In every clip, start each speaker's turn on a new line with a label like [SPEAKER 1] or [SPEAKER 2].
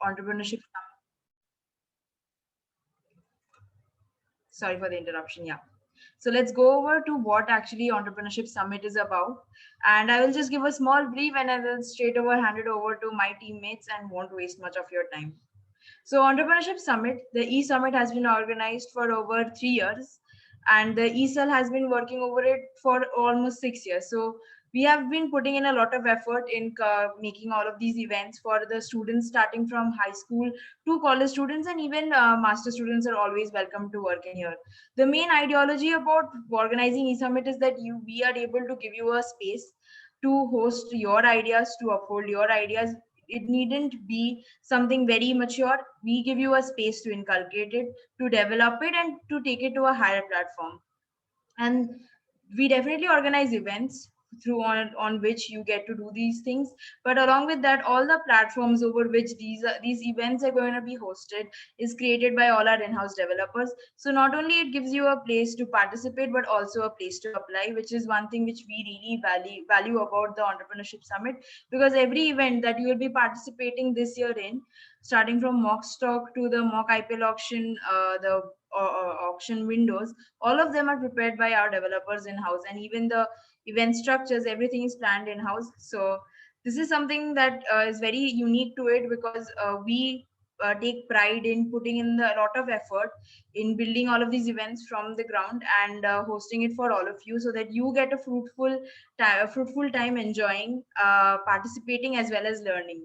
[SPEAKER 1] entrepreneurship. Sorry for the interruption. Yeah. So let's go over to what actually Entrepreneurship Summit is about. And I will just give a small brief and I will straight over hand it over to my teammates and won't waste much of your time. So Entrepreneurship Summit, the E-Summit has been organized for over 3 years and the Ecell has been working over it for almost 6 years. So we have been putting in a lot of effort in making all of these events for the students starting from high school to college students, and even master students are always welcome to work in here. The main ideology about organizing E-Summit is that we are able to give you a space to host your ideas, to uphold your ideas. It needn't be something very mature. We give you a space to inculcate it, to develop it, and to take it to a higher platform. And we definitely organize events through on which you get to do these things, but along with that, all the platforms over which these events are going to be hosted is created by all our in-house developers. So not only it gives you a place to participate but also a place to apply, which is one thing which we really value about the Entrepreneurship Summit, because every event that you will be participating this year in, starting from mock stock to the mock IPL auction, the auction windows, all of them are prepared by our developers in house, and even the event structures, everything is planned in house. So this is something that is very unique to it, because we take pride in putting in a lot of effort in building all of these events from the ground and hosting it for all of you, so that you get a fruitful time enjoying, participating as well as learning.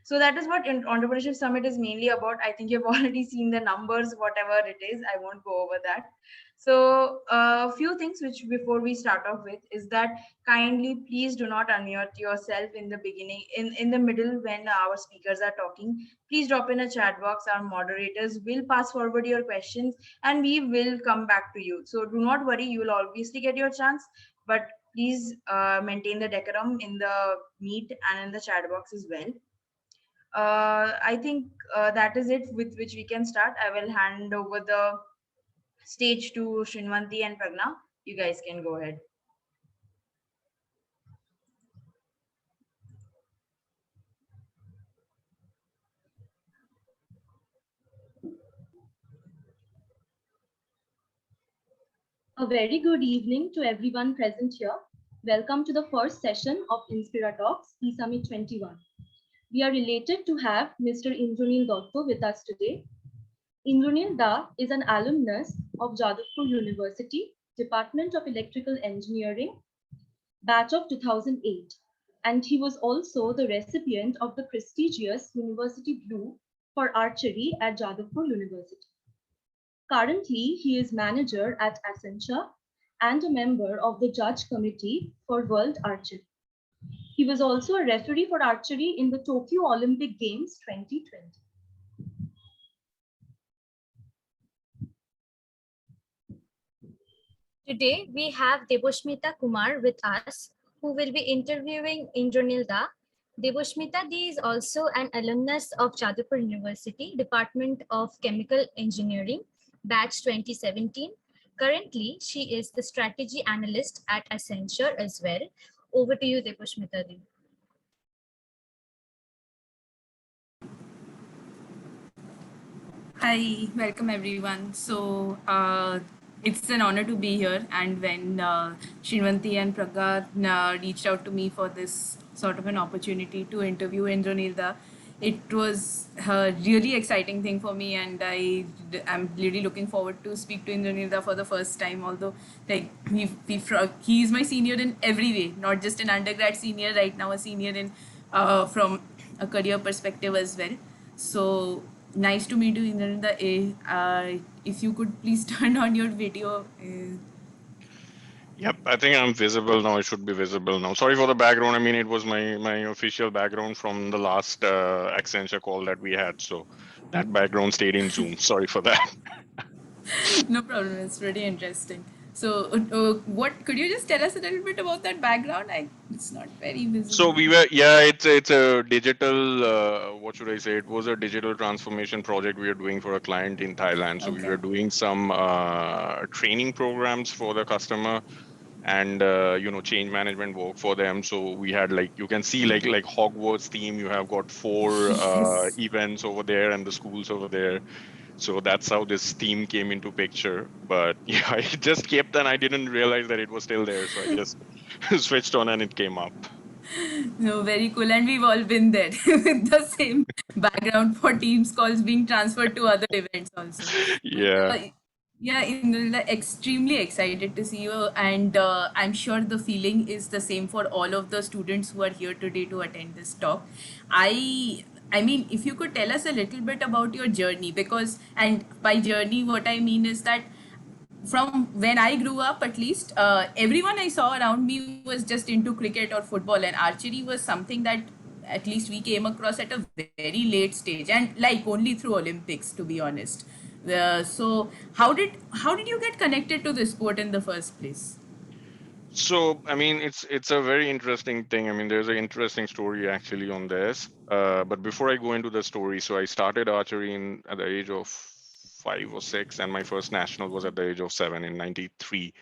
[SPEAKER 1] So that is what Entrepreneurship Summit is mainly about. I think you've already seen the numbers, whatever it is. I won't go over that. So a few things which before we start off with is that kindly please do not unmute yourself in the beginning, in the middle when our speakers are talking. Please drop in a chat box. Our moderators will pass forward your questions and we will come back to you. So do not worry, you will obviously get your chance, but please maintain the decorum in the meet and in the chat box as well. I think that is it with which we can start. I will hand over the stage to Srinvanti and Pragna. You guys can go ahead.
[SPEAKER 2] A very good evening to everyone present here. Welcome to the first session of Inspiratalks, E-Summit'21. We are related to have Mr. Indranil Datta with us today. Indranil Datta is an alumnus of Jadavpur University, Department of Electrical Engineering, batch of 2008. And he was also the recipient of the prestigious University Blue for archery at Jadavpur University. Currently, he is manager at Accenture and a member of the judge committee for World Archery. He was also a referee for archery in the Tokyo Olympic Games 2020.
[SPEAKER 3] Today, we have Deboshmita Kumar with us, who will be interviewing Indranil Datta. Deboshmita Di is also an alumnus of Jadavpur University, Department of Chemical Engineering, batch 2017. Currently, she is the strategy analyst at Accenture as well. Over to you, Deboshmita Di.
[SPEAKER 4] Hi, welcome everyone. So it's an honor to be here, and when Srinvanti and Pragya reached out to me for this sort of an opportunity to interview Indranil Datta, it was a really exciting thing for me, and am really looking forward to speak to Indranil Datta for the first time. Although, like he is my senior in every way, not just an undergrad senior. Right now, a senior in from a career perspective as well. So nice to meet you, Indranil. If you could please turn on your video.
[SPEAKER 5] Yep, I think I'm visible now. It should be visible now. Sorry for the background. I mean, it was my official background from the last Accenture call that we had. So that background stayed in Zoom. Sorry for that.
[SPEAKER 4] No problem. It's really interesting. So, what could you just tell us a little bit about that background? It's not very visible.
[SPEAKER 5] So we were, yeah, it's a digital. What should I say? It was a digital transformation project we were doing for a client in Thailand. So we were doing some training programs for the customer. and change management work for them. So we had, like, you can see, like Hogwarts theme, you have got 4
[SPEAKER 4] Yes.
[SPEAKER 5] events over there and the schools over there. So that's how this theme came into picture. But yeah, I just kept, and I didn't realize that it was still there, so I just switched on and it came up.
[SPEAKER 4] No, very cool. And we've all been there with the same background for Teams calls being transferred to other events also. But
[SPEAKER 5] Yeah.
[SPEAKER 4] yeah, extremely excited to see you. And I'm sure the feeling is the same for all of the students who are here today to attend this talk. I mean, if you could tell us a little bit about your journey, because, and by journey, what I mean is that from when I grew up, at least, everyone I saw around me was just into cricket or football, and archery was something that at least we came across at a very late stage, and like only through Olympics, to be honest. So how did you get connected to this sport in the first place?
[SPEAKER 5] So, I mean, it's a very interesting thing. I mean, there's an interesting story actually on this. But before I go into the story, so I started archery at the age of 5 or 6, and my first national was at the age of 7 in '93.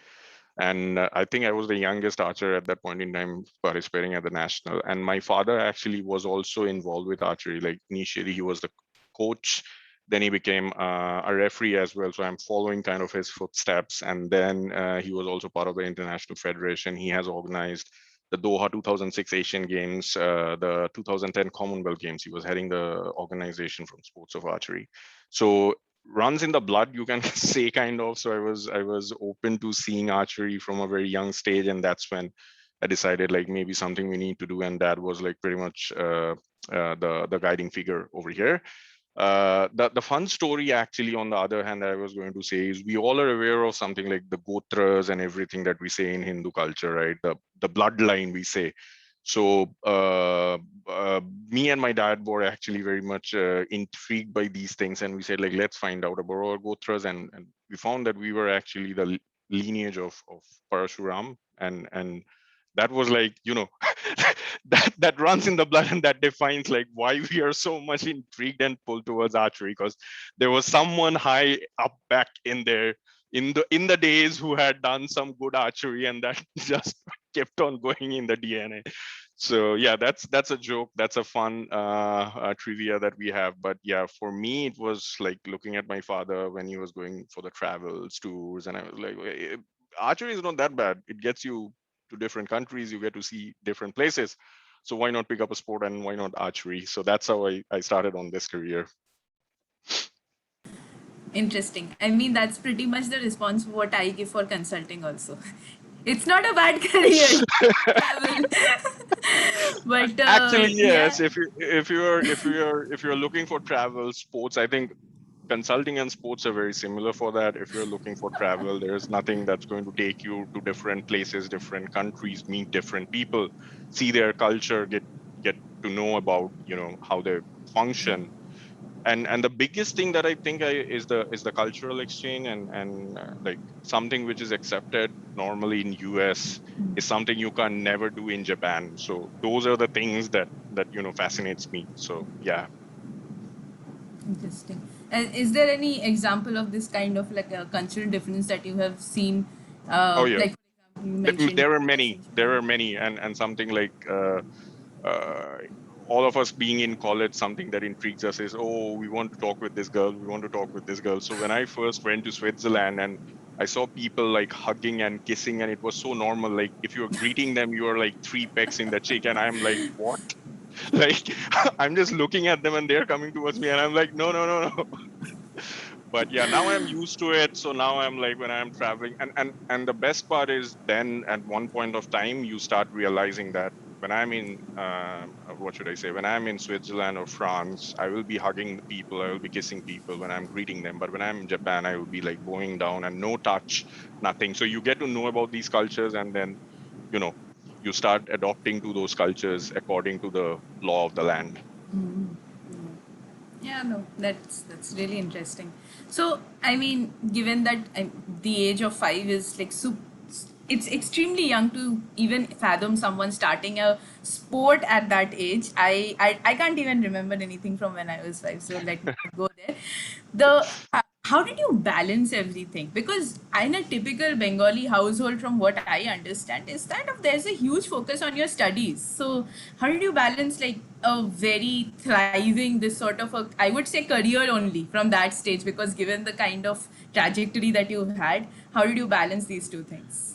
[SPEAKER 5] And I think I was the youngest archer at that point in time participating at the national. And my father actually was also involved with archery. Like, initially, he was the coach. Then he became a referee as well. So I'm following kind of his footsteps. And then he was also part of the International Federation. He has organized the Doha 2006 Asian Games, the 2010 Commonwealth Games. He was heading the organization from Sports of Archery. So runs in the blood, you can say, kind of. So I was open to seeing archery from a very young stage, and that's when I decided, like, maybe something we need to do. And that was like pretty much the guiding figure over here. The fun story, actually, on the other hand, that I was going to say is, we all are aware of something like the gotras and everything that we say in Hindu culture, right? The bloodline, we say. So me and my dad were actually very much intrigued by these things, and we said, like, let's find out about our gotras, and we found that we were actually the lineage of Parashuram, and that was like, that runs in the blood, and that defines like why we are so much intrigued and pulled towards archery, because there was someone high up back in there in the days who had done some good archery, and that just kept on going in the DNA. So yeah, that's a joke. That's a fun trivia that we have. But yeah, for me, it was like looking at my father when he was going for the travels tours, and I was like, archery is not that bad. It gets you to different countries. You get to see different places. So why not pick up a sport, and why not archery? So that's how I started on this career.
[SPEAKER 4] Interesting. I mean, that's pretty much the response what I give for consulting also. It's not a bad career. Travel. But
[SPEAKER 5] Actually,
[SPEAKER 4] yeah.
[SPEAKER 5] yes. If you're looking for travel sports, I think consulting and sports are very similar for that. If you're looking for travel, there's nothing that's going to take you to different places, different countries, meet different people, see their culture, get to know about how they function. And the biggest thing that I think is the cultural exchange, and like something which is accepted normally in US is something you can never do in Japan. So those are the things that fascinates me. So yeah.
[SPEAKER 4] Interesting. And is there any example of this kind of like a cultural difference that you have seen?
[SPEAKER 5] Oh yeah.
[SPEAKER 4] Like, for example, you mentioned
[SPEAKER 5] There are
[SPEAKER 4] US
[SPEAKER 5] many.
[SPEAKER 4] and
[SPEAKER 5] There
[SPEAKER 4] Japan.
[SPEAKER 5] are many, and something like uh, all of us being in college, something that intrigues us is, oh, we want to talk with this girl. We want to talk with this girl. So when I first went to Switzerland, and I saw people like hugging and kissing, and it was so normal. Like, if you're greeting them, you are like 3 pecks in the cheek, and I'm like, what? Like, I'm just looking at them, and they're coming towards me, and I'm like, no, no, no, no. But yeah, now I'm used to it. So now I'm like, when I'm traveling, and the best part is, then at one point of time you start realizing that when I'm in what should I say, when I'm in Switzerland or France, I will be hugging the people, I will be kissing people when I'm greeting them. But when I'm in Japan, I will be like bowing down and no touch, nothing. So you get to know about these cultures, and then you know you start adopting to those cultures according to the law of the land.
[SPEAKER 4] Yeah, no, that's really interesting. So, I mean, given that the age of 5 is like it's extremely young to even fathom someone starting a sport at that age. I can't even remember anything from when I was 5, so let me not go there. The how did you balance everything? Because in a typical Bengali household, from what I understand, is that there's a huge focus on your studies. So how did you balance like a very thriving, this sort of a, I would say, career only from that stage? Because given the kind of trajectory that you've had, how did you balance these two things?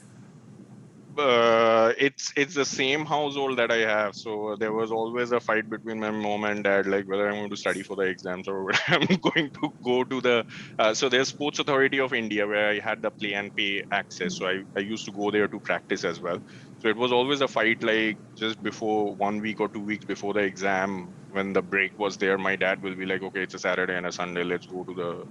[SPEAKER 5] It's the same household that I have. So there was always a fight between my mom and dad, like whether I'm going to study for the exams or whether I'm going to go to the. So there's Sports Authority of India where I had the play and pay access. So I used to go there to practice as well. So it was always a fight, like just before 1 week or 2 weeks before the exam, when the break was there, my dad will be like, okay, it's a Saturday and a Sunday, let's go to the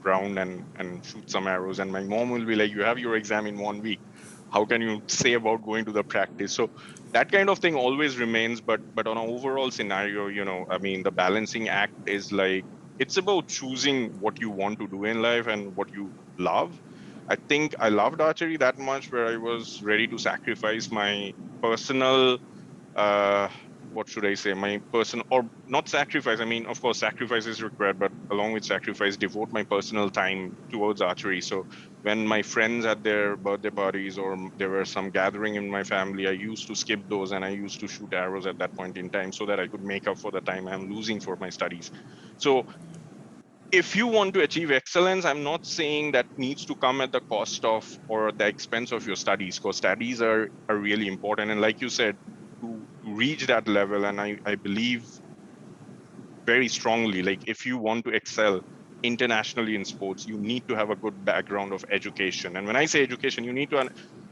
[SPEAKER 5] ground and shoot some arrows. And my mom will be like, you have your exam in 1 week, how can you say about going to the practice? So that kind of thing always remains, but on an overall scenario, I mean, the balancing act is like, it's about choosing what you want to do in life and what you love. I think I loved archery that much where I was ready to sacrifice my personal, uh what should I say, my person, or not sacrifice, I mean, of course sacrifice is required, but along with sacrifice, devote my personal time towards archery. So when my friends had their birthday parties or there were some gathering in my family, I used to skip those and I used to shoot arrows at that point in time so that I could make up for the time I'm losing for my studies. So if you want to achieve excellence, I'm not saying that needs to come at the cost of or the expense of your studies, because studies are really important. And like you said, to reach that level, and I believe very strongly, like if you want to excel internationally in sports, you need to have a good background of education. And when I say education, you need to, I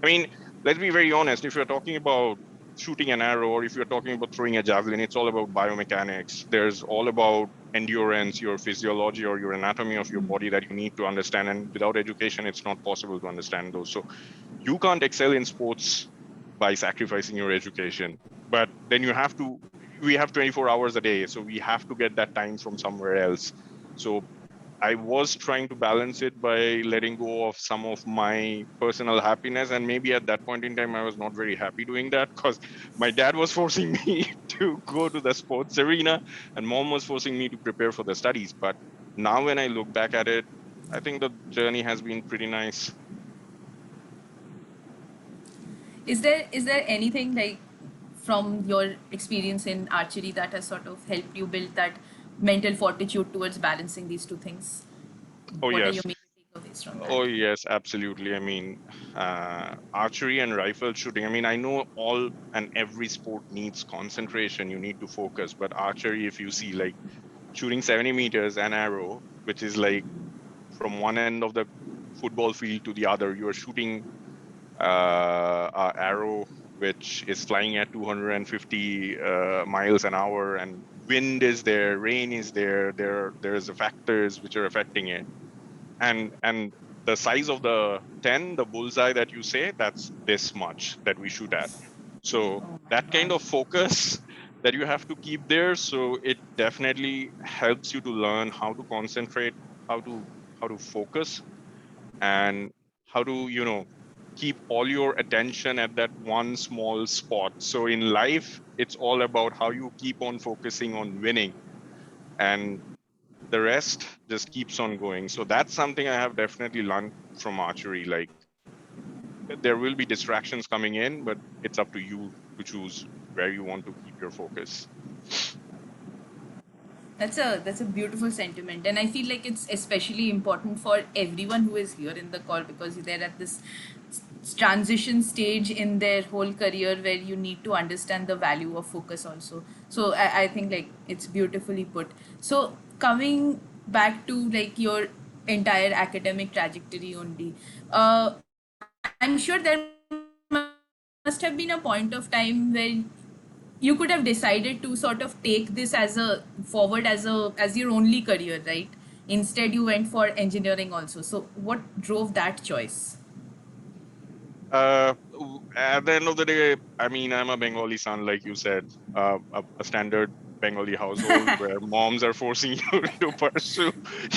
[SPEAKER 5] mean, let's be very honest, if you're talking about shooting an arrow or if you're talking about throwing a javelin, it's all about biomechanics. There's all about endurance, your physiology or your anatomy of your body that you need to understand. And without education, it's not possible to understand those. So you can't excel in sports by sacrificing your education. But then we have 24 hours a day, so we have to get that time from somewhere else. So I was trying to balance it by letting go of some of my personal happiness. And maybe at that point in time, I was not very happy doing that because my dad was forcing me to go to the sports arena and mom was forcing me to prepare for the studies. But now when I look back at it, I think the journey has been pretty nice.
[SPEAKER 4] Is there anything like from your experience in archery that has sort of helped you build that mental fortitude towards balancing these two things?
[SPEAKER 5] Oh,
[SPEAKER 4] What are your
[SPEAKER 5] yes.
[SPEAKER 4] major takeaways from that?
[SPEAKER 5] Oh, yes, absolutely. I mean, archery and rifle shooting. I mean, I know all and every sport needs concentration. You need to focus. But archery, if you see like shooting 70 meters an arrow, which is like from one end of the football field to the other, you are shooting a arrow which is flying at 250 miles an hour, and wind is there, rain is there. There's factors which are affecting it, and the size of the bullseye that you say, that's this much that we shoot at. So
[SPEAKER 4] Oh my
[SPEAKER 5] that kind
[SPEAKER 4] God.
[SPEAKER 5] of focus that you have to keep there, so it definitely helps you to learn how to concentrate, how to focus, and how to keep all your attention at that one small spot. So in life, it's all about how you keep on focusing on winning, and the rest just keeps on going. So that's something I have definitely learned from archery. Like, there will be distractions coming in, but it's up to you to choose where you want to keep your focus.
[SPEAKER 4] That's a beautiful sentiment, and I feel like it's especially important for everyone who is here in the call because they're at this transition stage in their whole career where you need to understand the value of focus also. So I think like it's beautifully put. So coming back to like your entire academic trajectory only, I'm sure there must have been a point of time where you could have decided to sort of take this as a forward as your only career, right? Instead you went for engineering also. So what drove that choice?
[SPEAKER 5] At the end of the day, I mean, I'm a Bengali son, like you said, a standard Bengali household where moms are forcing you to pursue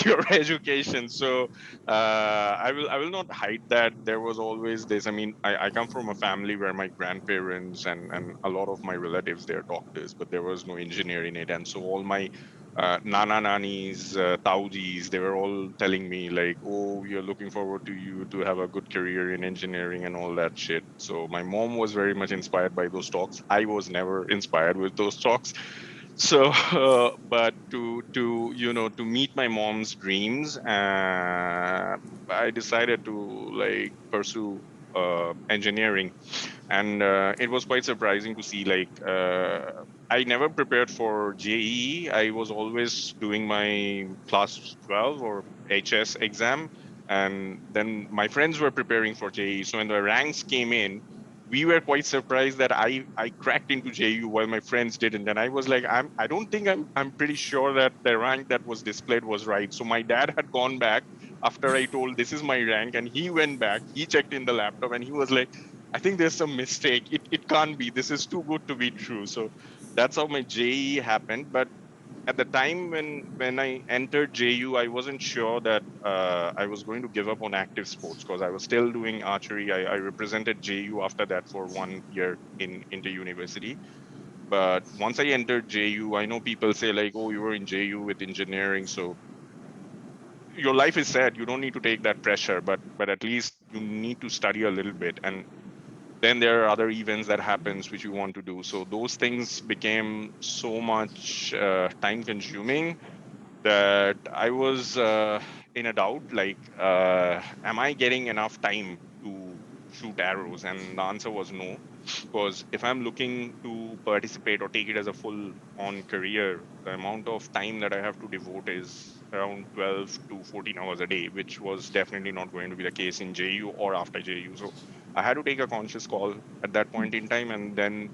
[SPEAKER 5] your education. So I will not hide that there was always this. I mean, I come from a family where my grandparents and a lot of my relatives, they're doctors, but there was no engineer in it, and so all my nana nanis, taujis, they were all telling me like, oh, we are looking forward to you to have a good career in engineering and all that shit. So my mom was very much inspired by those talks. I was never inspired with those talks. So but to meet my mom's dreams, I decided to like pursue engineering. And it was quite surprising to see like I never prepared for JEE. I was always doing my class 12 or HS exam, and then my friends were preparing for JEE. So when the ranks came in, we were quite surprised that I cracked into JU while my friends didn't. And I was like, I don't think I'm pretty sure that the rank that was displayed was right. So my dad had gone back after I told this is my rank, and he went back, he checked in the laptop, and he was like, I think there's some mistake. It can't be. This is too good to be true. So that's how my JE happened. But at the time when I entered JU, I wasn't sure that I was going to give up on active sports because I was still doing archery. I represented JU after that for 1 year in inter university. But once I entered JU, I know people say like, oh, you were in JU with engineering, so your life is set. You don't need to take that pressure, but at least you need to study a little bit. And then there are other events that happens which you want to do. So those things became so much time consuming that I was in a doubt, like, am I getting enough time to shoot arrows? And the answer was no, because if I'm looking to participate or take it as a full on career, the amount of time that I have to devote is around 12 to 14 hours a day, which was definitely not going to be the case in JU or after JU. So I had to take a conscious call at that point in time. And then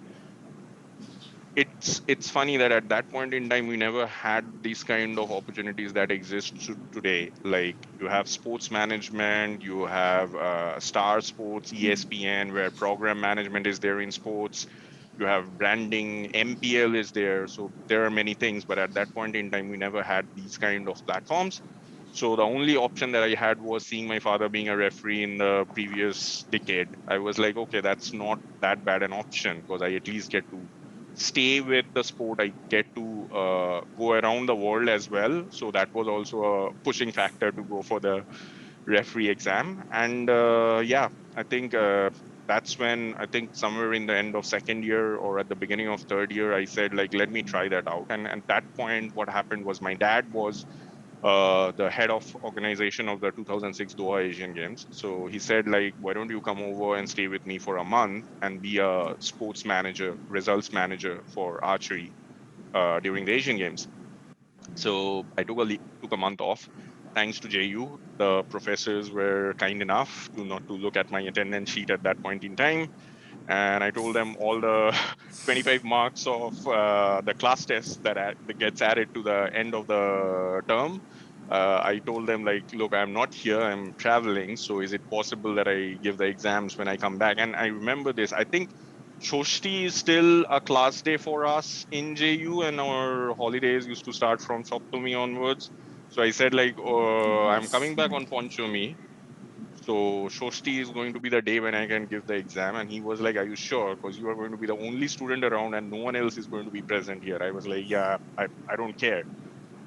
[SPEAKER 5] it's funny that at that point in time we never had these kind of opportunities that exist today. Like you have sports management, you have Star Sports, ESPN, where program management is there in sports. You have branding, MPL is there. So there are many things, but at that point in time we never had these kind of platforms. So the only option that I had was seeing my father being a referee in the previous decade. I was like, okay, that's not that bad an option because I at least get to stay with the sport. I get to go around the world as well. So that was also a pushing factor to go for the referee exam. And yeah, I think that's when I think somewhere in the end of second year or at the beginning of third year, I said like, let me try that out. And at that point, what happened was my dad was the head of organization of the 2006 Doha Asian Games. So he said like, why don't you come over and stay with me for a month and be a sports manager, results manager for archery during the Asian Games. So I took a month off. Thanks to JU, the professors were kind enough to not to look at my attendance sheet at that point in time, and I told them all the 25 marks of the class test that gets added to the end of the term. I told them like, look, I'm not here, I'm traveling. So is it possible that I give the exams when I come back? And I remember this. I think Shoshti is still a class day for us in JU, and our holidays used to start from Saptami onwards. So I said like, I'm
[SPEAKER 4] Yes.
[SPEAKER 5] coming back on Panchami. So Shoshti is going to be the day when I can give the exam. And he was like, are you sure? Because you are going to be the only student around and no one else is going to be present here. I was like, yeah, I don't care.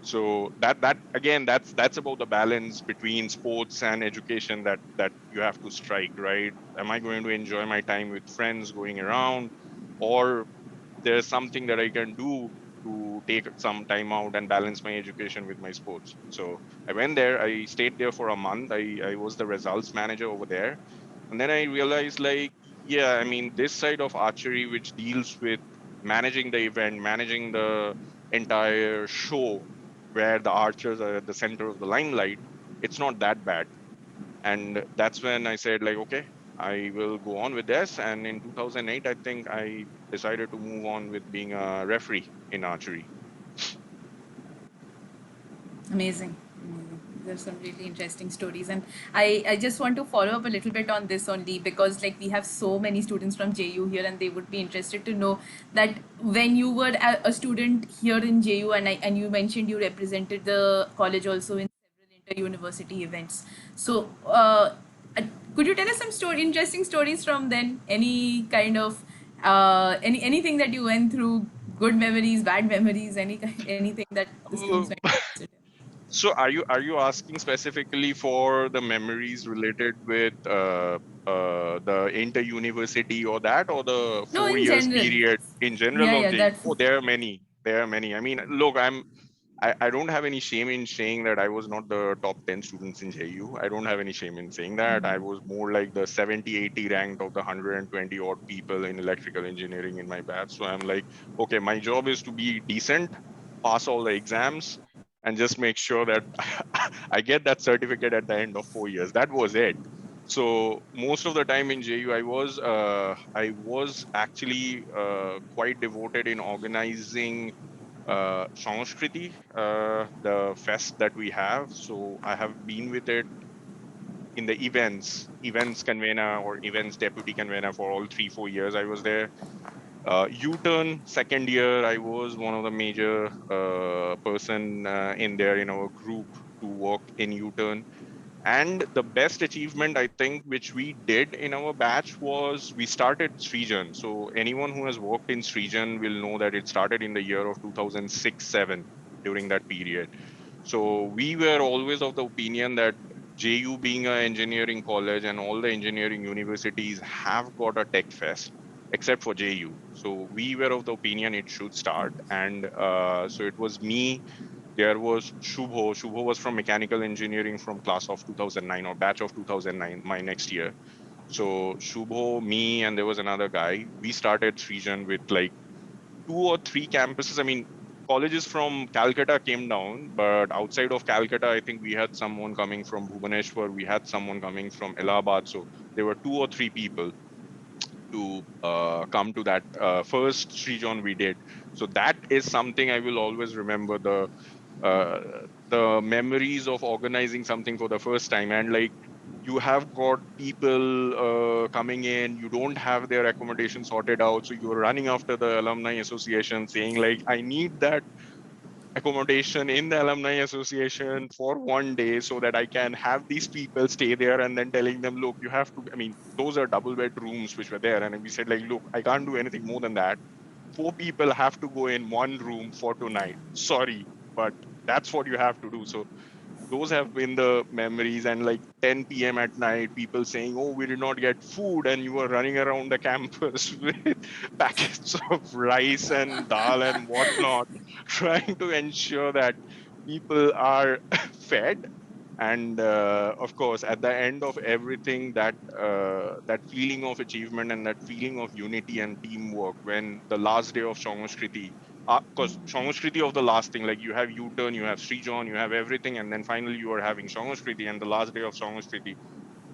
[SPEAKER 5] So that again, that's about the balance between sports and education that you have to strike, right? Am I going to enjoy my time with friends going around, or there's something that I can do to take some time out and balance my education with my sports? So I went there, I stayed there for a month. I was the results manager over there. And then I realized like, yeah, I mean, this side of archery, which deals with managing the event, managing the entire show where the archers are at the center of the limelight, it's not that bad. And that's when I said like, okay, I will go on with this. And in 2008, I think I decided to move on with being a referee in archery.
[SPEAKER 4] Amazing. Amazing. There's some really interesting stories, and I just want to follow up a little bit on this only because like we have so many students from JU here, and they would be interested to know that when you were a student here in JU, and you mentioned you represented the college also in several inter-university events. So uh, could you tell us some interesting stories from then? Any kind of anything that you went through good memories, bad memories, anything that the students
[SPEAKER 5] Uh,
[SPEAKER 4] might be interested in.
[SPEAKER 5] So are you asking specifically for the memories related with the inter-university or that, or the
[SPEAKER 4] No,
[SPEAKER 5] four
[SPEAKER 4] in
[SPEAKER 5] years
[SPEAKER 4] general.
[SPEAKER 5] period in general
[SPEAKER 4] Yeah,
[SPEAKER 5] of
[SPEAKER 4] yeah,
[SPEAKER 5] JU?
[SPEAKER 4] that's
[SPEAKER 5] Oh, there are many. There are many. I mean, look, I don't have any shame in saying that I was not the top 10 students in JU. I don't have any shame in saying that. I was more like the 70, 80 ranked of the 120 odd people in electrical engineering in my batch. So I'm like, okay, my job is to be decent, pass all the exams, and just make sure that I get that certificate at the end of 4 years. That was it. So most of the time in JU, I was actually quite devoted in organizing Sanskriti, the fest that we have. So I have been with it in the events convener or events deputy convener for all 3-4 years. I was there. U-turn second year, I was one of the major person in there in our group to work in U-turn. And the best achievement, I think, which we did in our batch was we started Srijan. So anyone who has worked in Srijan will know that it started in the year of 2006-7 during that period. So we were always of the opinion that JU being an engineering college and all the engineering universities have got a tech fest except for JU. So we were of the opinion it should start. And so it was me, there was Shubho. Shubho was from mechanical engineering from class of 2009 or batch of 2009, my next year. So Shubho, me, and there was another guy. We started Srijan with like 2 or 3 campuses. I mean, colleges from Calcutta came down, but outside of Calcutta, I think we had someone coming from Bhubaneswar. We had someone coming from Allahabad. So there were 2 or 3 people to come to that first Srijan we did. So that is something I will always remember, uh, the memories of organizing something for the first time. And like, you have got people coming in, you don't have their accommodation sorted out, so you're running after the alumni association saying like, I need that accommodation in the alumni association for one day so that I can have these people stay there, and then telling them, look, you have to, I mean, those are double bed rooms which were there, and we said like, look, I can't do anything more than that. 4 people have to go in one room for tonight, sorry, but that's what you have to do. So those have been the memories. And like 10 p.m. at night, people saying, oh, we did not get food, and you were running around the campus with packets of rice and dal and whatnot, trying to ensure that people are fed. And of course, at the end of everything, that feeling of achievement and that feeling of unity and teamwork, when the last day of Shongoskriti, because Shongoskriti of the last thing, like, you have U-turn, you have Srijan, you have everything, and then finally you are having Shongoskriti, and the last day of Shongoskriti,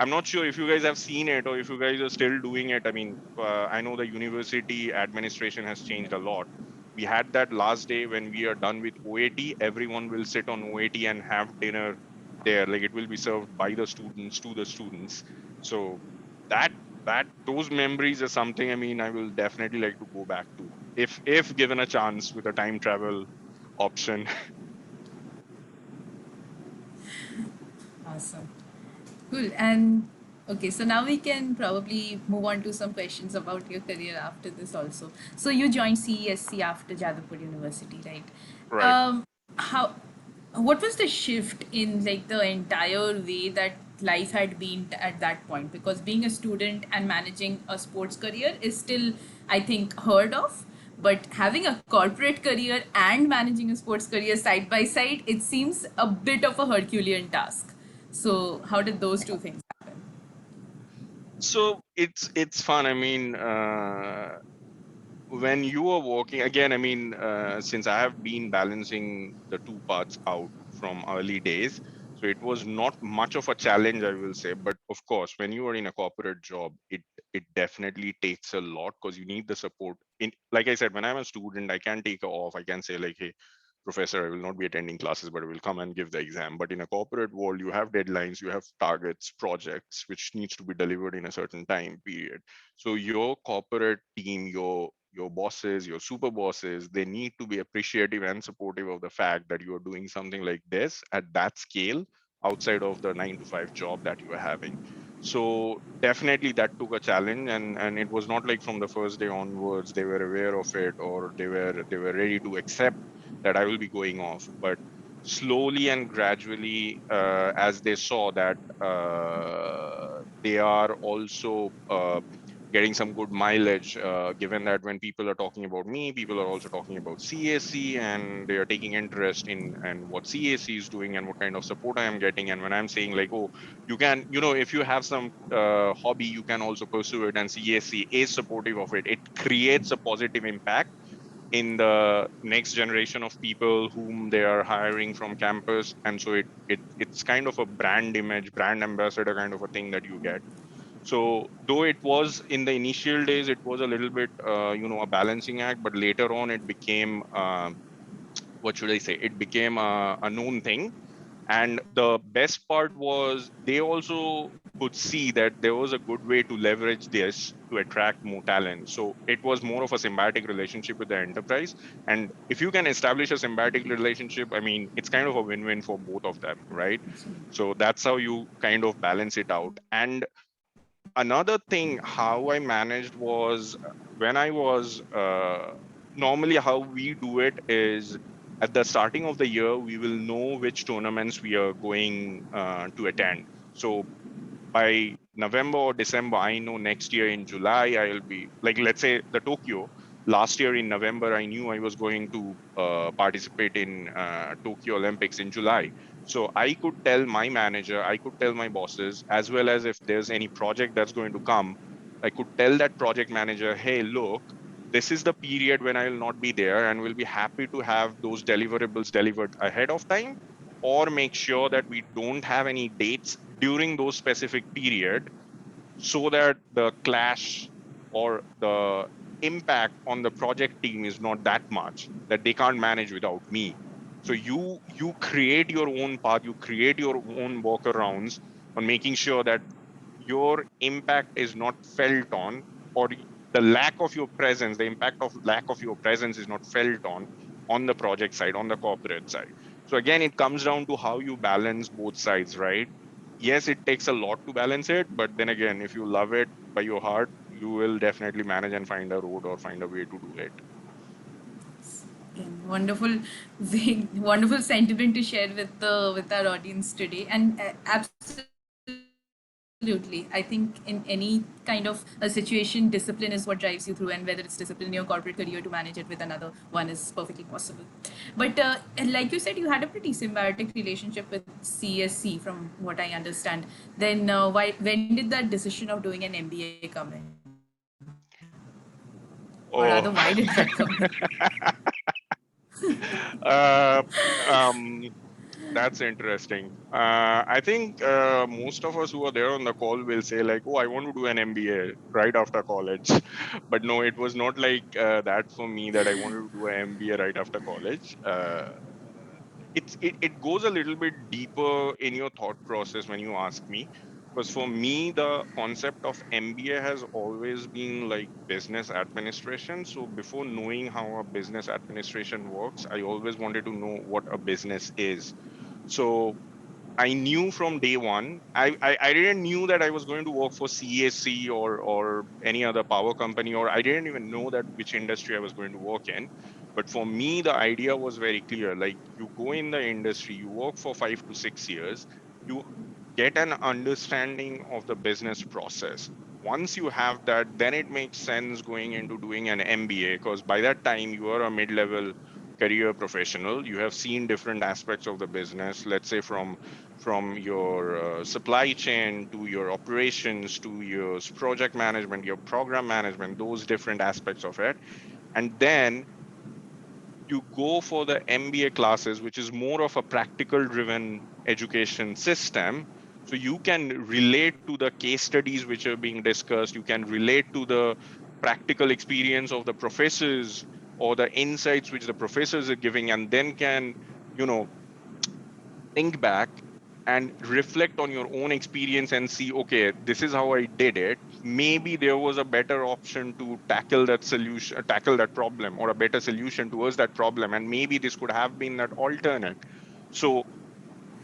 [SPEAKER 5] I'm not sure if you guys have seen it or if you guys are still doing it. I mean, I know the university administration has changed a lot. We had that last day when we are done with OAT, everyone will sit on OAT and have dinner there. Like, it will be served by the students to the students. So that those memories are something, I mean, I will definitely like to go back to if given a chance with a time travel option.
[SPEAKER 4] awesome. Cool. And okay, so now we can probably move on to some questions about your career after this also. So you joined CESC after Jadavpur University, right?
[SPEAKER 5] Right.
[SPEAKER 4] How, what was the shift in like the entire way that life had been at that point? Because being a student and managing a sports career is still, I think, heard of. But having a corporate career and managing a sports career side by side, it seems a bit of a Herculean task. So how did those two things happen?
[SPEAKER 5] So it's fun. I mean, when you are working again, I mean, since I have been balancing the two parts out from early days, so it was not much of a challenge, I will say. But of course, when you are in a corporate job, it definitely takes a lot, because you need the support. In, like I said, when I'm a student, I can take off, I can say like, hey, professor, I will not be attending classes, but I will come and give the exam. But in a corporate world, you have deadlines, you have targets, projects which needs to be delivered in a certain time period. So your corporate team, your bosses, your super bosses, they need to be appreciative and supportive of the fact that you are doing something like this at that scale outside of the 9 to 5 job that you are having. So definitely that took a challenge, and it was not like from the first day onwards they were aware of it, or they were ready to accept that I will be going off. But slowly and gradually, as they saw that they are also getting some good mileage, given that when people are talking about me, people are also talking about CAC, and they are taking interest in and what CAC is doing and what kind of support I am getting. And when I'm saying like, oh, you can, if you have some hobby, you can also pursue it, and CAC is supportive of it. It creates a positive impact in the next generation of people whom they are hiring from campus. And so it's kind of a brand image, brand ambassador kind of a thing that you get. So though it was in the initial days, it was a little bit a balancing act, but later on it became what should I say, it became a known thing. And the best part was they also could see that there was a good way to leverage this to attract more talent. So it was more of a symbiotic relationship with the enterprise. And if you can establish a symbiotic relationship, I mean, it's kind of a win-win for both of them, right? So that's how you kind of balance it out. And another thing how I managed was when I was normally how we do it is at the starting of the year we will know which tournaments we are going to attend. So by November or December, I know next year in July, I'll be like, let's say the Tokyo. Last year in November, I knew I was going to participate in Tokyo Olympics in July. So I could tell my manager, I could tell my bosses, as well as if there's any project that's going to come, I could tell that project manager, hey, look, this is the period when I will not be there, and we'll be happy to have those deliverables delivered ahead of time, or make sure that we don't have any dates during those specific period, so that the clash or the impact on the project team is not that much that they can't manage without me. So you create your own path, you create your own workarounds on making sure that your impact is not felt on, or the lack of your presence, the impact of lack of your presence is not felt on the project side, on the corporate side. So again, it comes down to how you balance both sides, right? Yes, it takes a lot to balance it, but then again, if you love it by your heart, you will definitely manage and find a road or find a way to do it.
[SPEAKER 4] Again, wonderful, wonderful sentiment to share with our audience today. And absolutely, I think in any kind of a situation, discipline is what drives you through, and whether it's discipline in your corporate career, to manage it with another one is perfectly possible. But like you said, you had a pretty symbiotic relationship with CSC, from what I understand. Then when did that decision of doing an MBA come in, or rather, why did that come in?
[SPEAKER 5] Oh, uh, um, that's interesting. I think most of us who are there on the call will say like, "Oh, I want to do an MBA right after college," but no, it was not like that for me. That I wanted to do an MBA right after college. It goes a little bit deeper in your thought process when you ask me, because for me the concept of MBA has always been like business administration. So before knowing how a business administration works, I always wanted to know what a business is. So I knew from day one. I didn't knew that I was going to work for CAC or any other power company, or I didn't even know that which industry I was going to work in. But for me, the idea was very clear. Like, you go in the industry, you work for 5 to 6 years, you get an understanding of the business process. Once you have that, then it makes sense going into doing an MBA, because by that time you are a mid-level career professional. You have seen different aspects of the business, let's say from your supply chain to your operations to your project management, your program management, those different aspects of it. And then you go for the MBA classes, which is more of a practical driven education system. So you can relate to the case studies which are being discussed, you can relate to the practical experience of the professors or the insights which the professors are giving, and then can, you know, think back and reflect on your own experience and see, okay, this is how I did it. Maybe there was a better option to tackle that solution, tackle that problem, or a better solution towards that problem. And maybe this could have been that alternate. So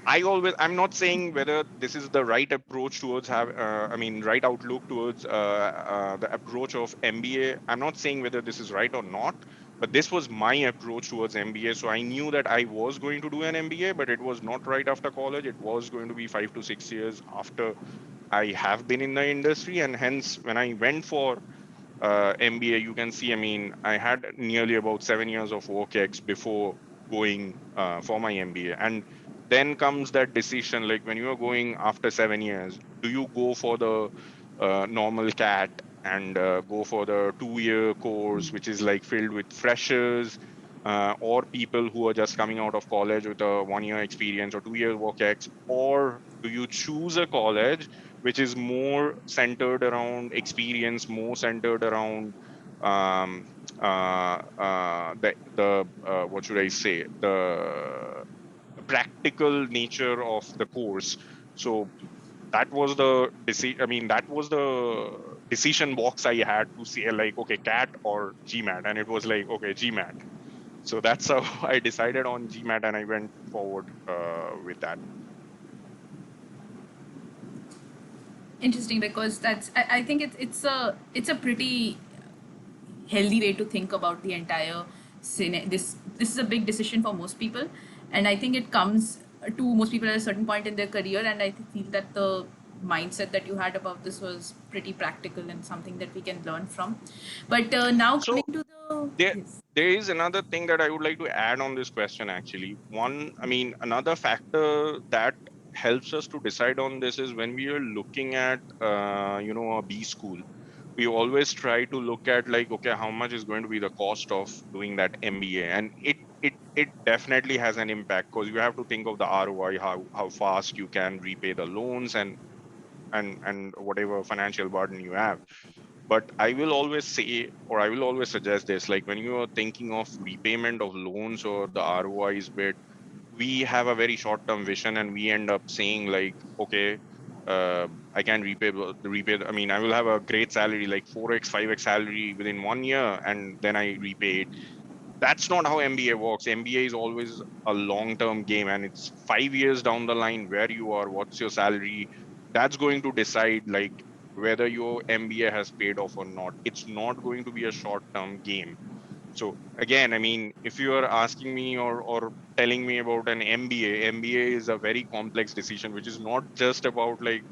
[SPEAKER 5] I'm not saying whether this is the right approach towards right outlook towards the approach of MBA. I'm not saying whether this is right or not, but this was my approach towards MBA. So I knew that I was going to do an MBA, but it was not right after college. It was going to be 5 to 6 years after I have been in the industry. And hence, when I went for MBA, you can see, I mean, I had nearly about 7 years of work ex before going for my MBA. And then comes that decision, like when you are going after 7 years, do you go for the normal CAT and go for the 2 year course, which is like filled with freshers or people who are just coming out of college with a 1 year experience or 2 year work ex, or do you choose a college which is more centered around experience, more centered around um, the what should I say, the practical nature of the course. So that was the decision box I had to say, like, okay, CAT or GMAT, and it was like, okay, GMAT. So that's how I decided on GMAT, and I went forward with that.
[SPEAKER 4] Interesting, because I think it's a pretty healthy way to think about the entire this is a big decision for most people, and I think it comes to most people at a certain point in their career, and I feel that the mindset that you had about this was pretty practical and something that we can learn from. But now
[SPEAKER 5] So
[SPEAKER 4] coming to the
[SPEAKER 5] there
[SPEAKER 4] yes.
[SPEAKER 5] there is another thing that I would like to add on this question. Actually, another factor that helps us to decide on this is when we are looking at a B school, we always try to look at, like, okay, how much is going to be the cost of doing that MBA, and it definitely has an impact, because you have to think of the ROI, how fast you can repay the loans, and whatever financial burden you have. But I will always say, or I will always suggest this, like when you are thinking of repayment of loans or the ROIs bit, we have a very short term vision, and we end up saying, like, okay, I can repay. I mean, I will have a great salary, like 4x, 5x salary within 1 year, and then I repay it. That's not how MBA works. MBA is always a long term game, and it's 5 years down the line where you are, what's your salary. That's going to decide, like, whether your MBA has paid off or not. It's not going to be a short term game. So again, I mean, if you are asking me or telling me about an MBA, MBA is a very complex decision, which is not just about, like,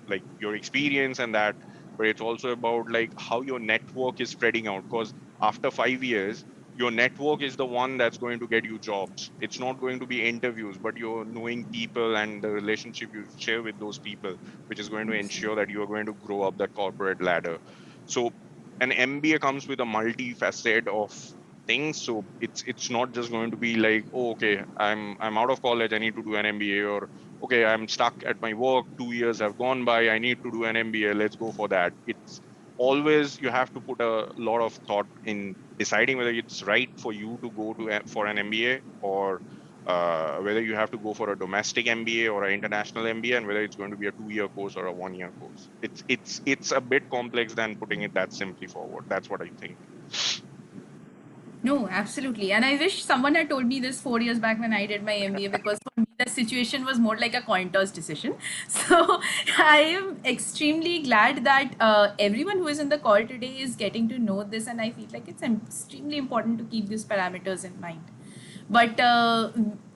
[SPEAKER 5] like your experience and that, but it's also about, like, how your network is spreading out. Because after 5 years, your network is the one that's going to get you jobs. It's not going to be interviews, but you're knowing people and the relationship you share with those people, which is going to ensure that you are going to grow up that corporate ladder. So an MBA comes with a multifaceted of things. So it's not just going to be like, oh, okay, I'm out of college, I need to do an MBA, or okay, I'm stuck at my work, 2 years have gone by, I need to do an MBA, let's go for that. It's always, you have to put a lot of thought in deciding whether it's right for you to go for an MBA, or whether you have to go for a domestic MBA or an international MBA, and whether it's going to be a 2 year course or a 1 year course. It's a bit complex than putting it that simply forward. That's what I think.
[SPEAKER 4] No, absolutely. And I wish someone had told me this 4 years back when I did my MBA, because for me, the situation was more like a coin toss decision. So I am extremely glad that everyone who is in the call today is getting to know this. And I feel like it's extremely important to keep these parameters in mind. But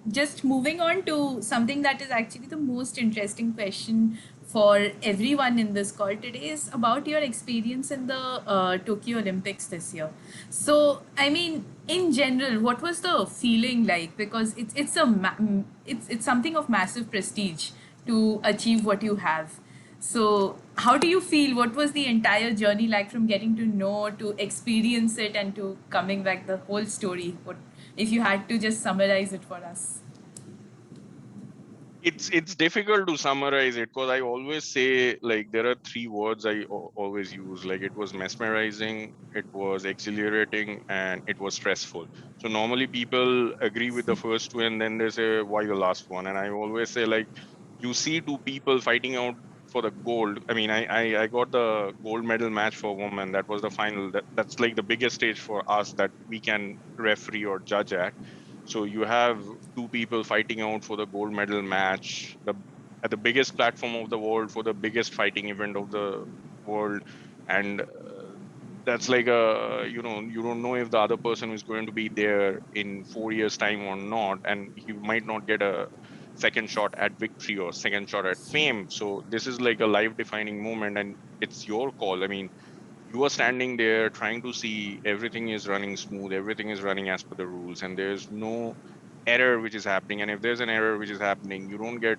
[SPEAKER 4] just moving on to something that is actually the most interesting question for everyone in this call today is about your experience in the Tokyo Olympics this year. So, I mean, in general, what was the feeling like? Because it's something of massive prestige to achieve what you have. So, how do you feel? What was the entire journey like, from getting to know to experience it and to coming back, the whole story? What if you had to just summarize it for us?
[SPEAKER 5] It's difficult to summarize it, because I always say, like, there are three words I always use. Like, it was mesmerizing, it was exhilarating, and it was stressful. So normally people agree with the first two, and then they say, why the last one? And I always say, like, you see two people fighting out for the gold. I mean, I got the gold medal match for women. That was the final. That's like the biggest stage for us that we can referee or judge at. So you have two people fighting out for the gold medal match, at the biggest platform of the world for the biggest fighting event of the world, and that's like a, you don't know if the other person is going to be there in 4 years time or not, and he might not get a second shot at victory or second shot at fame. So this is like a life defining moment, and it's your call. I mean, you are standing there trying to see everything is running smooth, everything is running as per the rules, and there's no error which is happening. And if there's an error which is happening, you don't get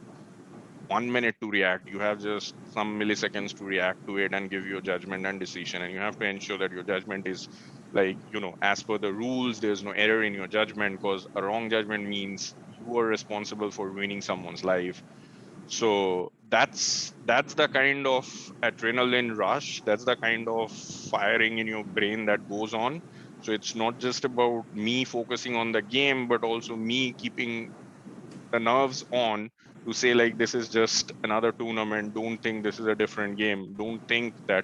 [SPEAKER 5] 1 minute to react. You have just some milliseconds to react to it and give your judgment and decision. And you have to ensure that your judgment is like, as per the rules. There's no error in your judgment, because a wrong judgment means you are responsible for ruining someone's life. So that's the kind of adrenaline rush, that's the kind of firing in your brain that goes on. So it's not just about me focusing on the game, but also me keeping the nerves on to say, like, this is just another tournament. Don't think this is a different game. Don't think that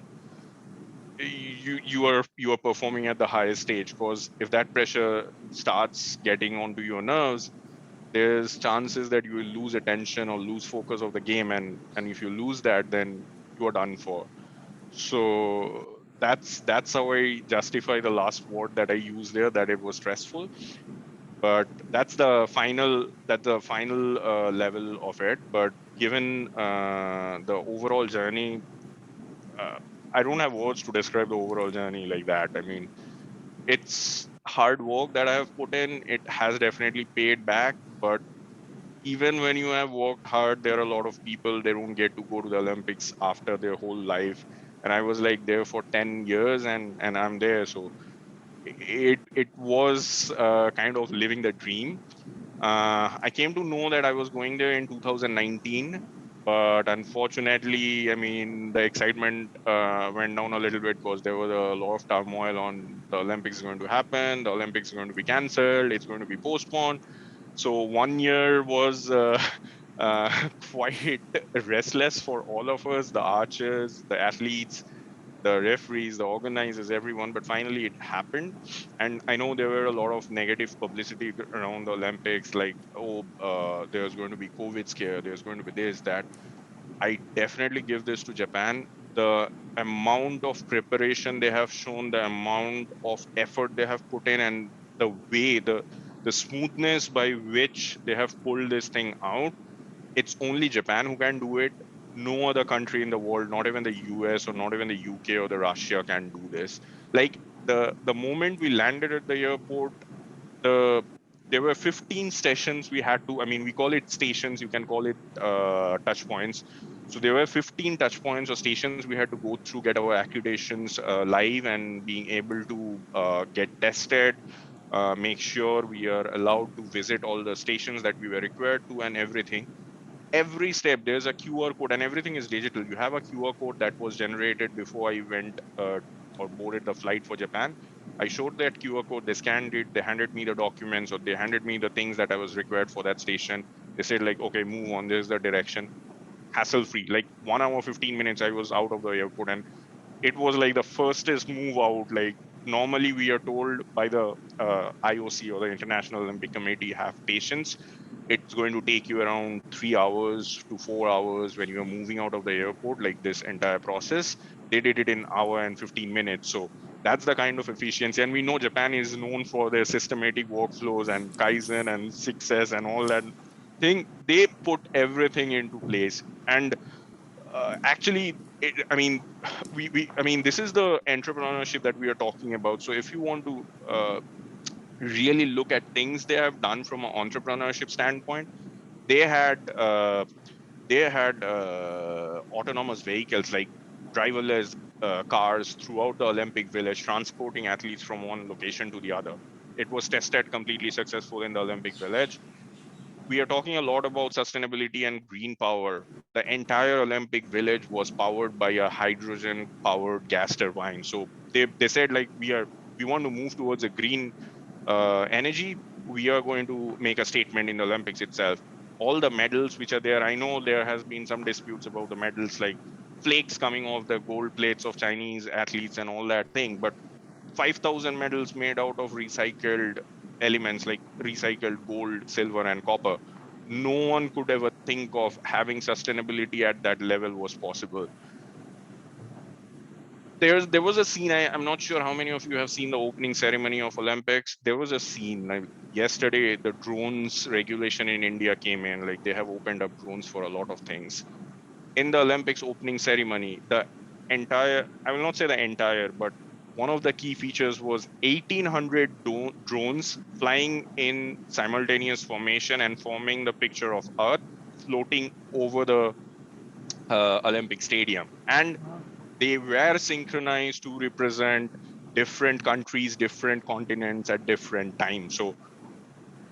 [SPEAKER 5] you are performing at the highest stage, because if that pressure starts getting onto your nerves, there's chances that you will lose attention or lose focus of the game, and if you lose that, then you are done for. So that's how I justify the last word that I used there, that it was stressful. But that's the final level of it. But given the overall journey, uh, I don't have words to describe the overall journey like that. I mean, it's hard work that I have put in. It has definitely paid back, but even when you have worked hard, there are a lot of people, they don't get to go to the Olympics after their whole life. And I was like there for 10 years, and I'm there. So it was kind of living the dream. I came to know that I was going there in 2019, but unfortunately, I mean, the excitement went down a little bit, because there was a lot of turmoil on the Olympics is going to happen, the Olympics is going to be cancelled, it's going to be postponed. So 1 year was quite restless for all of us, the archers, the athletes, the referees, the organizers, everyone. But finally it happened. And I know there were a lot of negative publicity around the Olympics, like, oh, there's going to be COVID scare, there's going to be this, that. I definitely give this to Japan. The amount of preparation they have shown, the amount of effort they have put in, and the way, the smoothness by which they have pulled this thing out, it's only Japan who can do it. No other country in the world, not even the US or not even the UK or the Russia, can do this. Like, the moment we landed at the airport, the there were 15 stations we had to, I mean, we call it stations, you can call it touch points. So there were 15 touch points or stations we had to go through, get our accreditations live, and being able to get tested, make sure we are allowed to visit all the stations that we were required to, and everything. Every step there's a QR code, and everything is digital. You have a QR code that was generated before I went or boarded the flight for Japan. I showed that QR code, they scanned it, they handed me the documents, or they handed me the things that I was required for that station. They said, like, okay, move on, there's the direction. Hassle free, like 1 hour 15 minutes I was out of the airport. And it was like the fastest move out. Like, normally we are told by the IOC, or the International Olympic Committee, have patience. It's going to take you around 3 hours to 4 hours when you are moving out of the airport. Like, this entire process, they did it in hour and 15 minutes. So that's the kind of efficiency. And we know Japan is known for their systematic workflows and Kaizen and success and all that thing. They put everything into place. And actually, I mean, I mean, this is the entrepreneurship that we are talking about. So if you want to really look at things they have done from an entrepreneurship standpoint, they had uh, autonomous vehicles, like driverless cars throughout the Olympic Village, transporting athletes from one location to the other. It was tested completely successful in the Olympic Village. We are talking a lot about sustainability and green power. The entire Olympic Village was powered by a hydrogen powered gas turbine. So they said, like, we want to move towards a green energy. We are going to make a statement in the Olympics itself. All the medals which are there, I know there has been some disputes about the medals, like flakes coming off the gold plates of Chinese athletes and all that thing. But 5,000 medals made out of recycled elements like recycled gold, silver, and copper, no one could ever think of having sustainability at that level was possible. There was a scene, I'm not sure how many of you have seen the opening ceremony of Olympics. There was a scene like yesterday, the drones regulation in India came in, like they have opened up drones for a lot of things. In the Olympics opening ceremony, the entire, I will not say the entire, but one of the key features was 1,800 drones flying in simultaneous formation and forming the picture of Earth floating over the Olympic Stadium. And they were synchronized to represent different countries, different continents at different times. So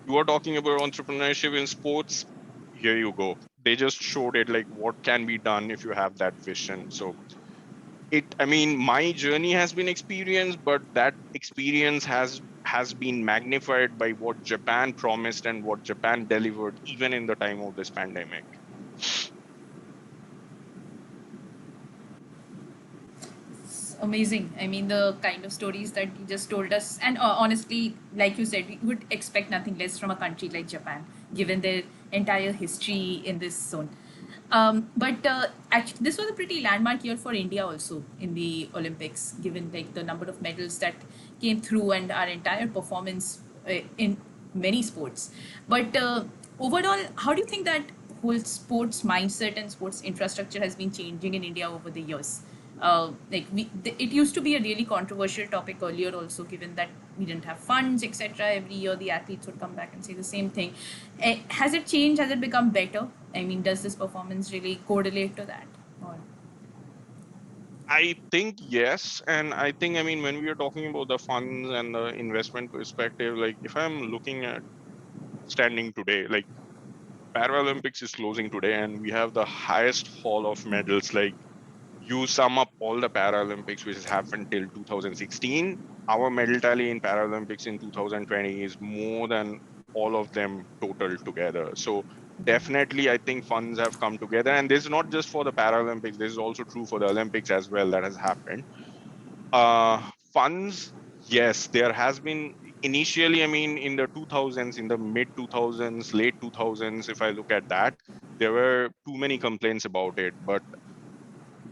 [SPEAKER 5] you are talking about entrepreneurship in sports. Here you go. They just showed it like what can be done if you have that vision. So I mean, my journey has been experienced, but that experience has been magnified by what Japan promised and what Japan delivered even in the time of this pandemic.
[SPEAKER 4] Amazing. I mean, the kind of stories that you just told us, and honestly, like you said, we would expect nothing less from a country like Japan, given their entire history in this zone. But actually, this was a pretty landmark year for India also in the Olympics, given like the number of medals that came through and our entire performance in many sports. But overall, how do you think that whole sports mindset and sports infrastructure has been changing in India over the years? It used to be a really controversial topic earlier also, given that we didn't have funds, etc. Every year the athletes would come back and say the same thing. Has it changed? Has it become better? I mean, does this performance really correlate to that? Or
[SPEAKER 5] I think yes. And I think, I mean, when we are talking about the funds and the investment perspective, like if I'm looking at standing today, like Paralympics is closing today and we have the highest haul of medals. Like you sum up all the Paralympics which has happened till 2016, our medal tally in Paralympics in 2020 is more than all of them total together. So definitely, I think funds have come together. And this is not just for the Paralympics, this is also true for the Olympics as well that has happened. Funds, yes, there has been initially, I mean, in the 2000s, in the mid 2000s, late 2000s, if I look at that, there were too many complaints about it. But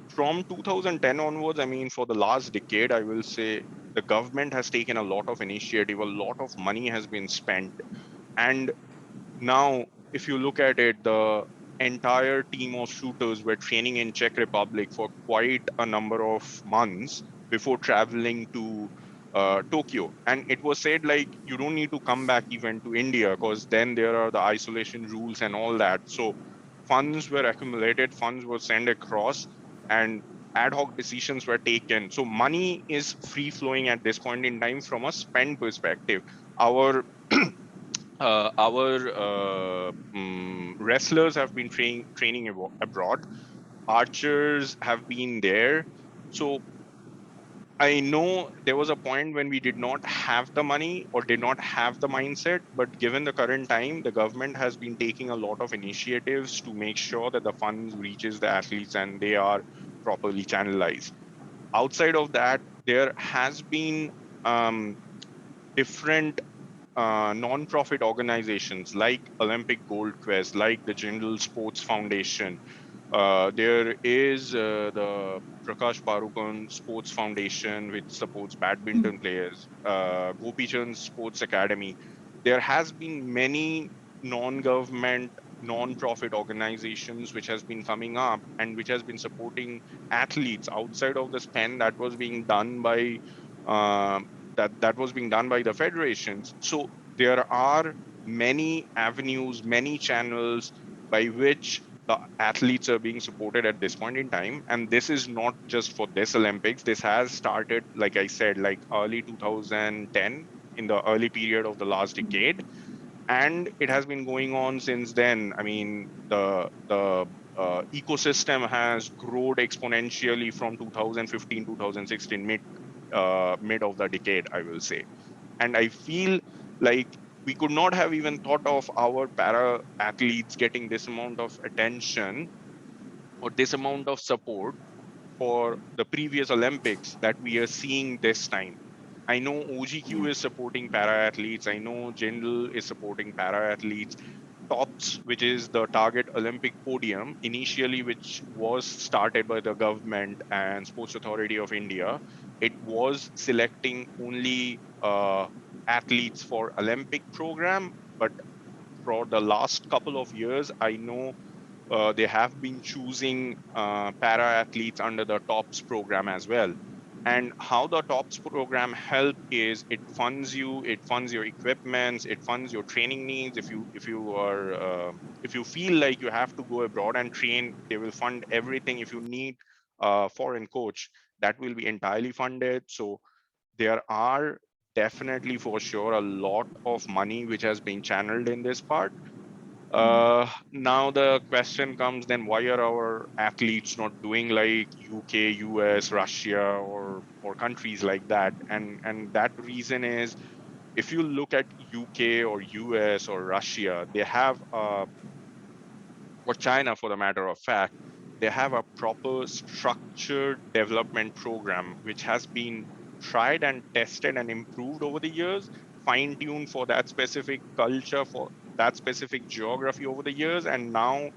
[SPEAKER 5] from 2010 onwards, I mean, for the last decade, I will say the government has taken a lot of initiative, a lot of money has been spent. And now, if you look at it, the entire team of shooters were training in Czech Republic for quite a number of months before traveling to Tokyo. And it was said like you don't need to come back even to India because then there are the isolation rules and all that. So funds were accumulated, funds were sent across, and ad hoc decisions were taken. So money is free flowing at this point in time from a spend perspective. Our wrestlers have been training abroad. Archers have been there. So I know there was a point when we did not have the money or did not have the mindset, but given the current time, the government has been taking a lot of initiatives to make sure that the funds reaches the athletes and they are properly channelized. Outside of that, there has been different non-profit organizations like Olympic Gold Quest, like the General Sports Foundation. There is the Prakash Parukon Sports Foundation, which supports badminton players, Gopi Chand Sports Academy. There has been many non-government, non-profit organizations which has been coming up and which has been supporting athletes outside of the spend that was being done by that was being done by the federations. So there are many avenues, many channels by which the athletes are being supported at this point in time. And this is not just for this Olympics. This has started, like I said, like early 2010 in the early period of the last decade. And it has been going on since then. I mean, the ecosystem has grown exponentially from 2015, 2016, mid of the decade, I will say. And I feel like we could not have even thought of our para athletes getting this amount of attention or this amount of support for the previous Olympics that we are seeing this time. I know OGQ is supporting para athletes. I know Jindal is supporting para athletes. TOPS, which is the Target Olympic Podium, initially, which was started by the government and Sports Authority of India, it was selecting only athletes for Olympic program. But for the last couple of years, I know they have been choosing para athletes under the TOPS program as well. And how the TOPS program help is it funds you, it funds your equipments, it funds your training needs. If you feel like you have to go abroad and train, they will fund everything. If you need a foreign coach, that will be entirely funded. So there are definitely for sure a lot of money which has been channeled in this part. Now the question comes then, why are our athletes not doing like UK, US, Russia, or countries like that? And that reason is, if you look at UK or US or Russia, they have or China for the matter of fact, they have a proper structured development program which has been tried and tested and improved over the years, fine-tuned for that specific culture, for that specific geography over the years. And now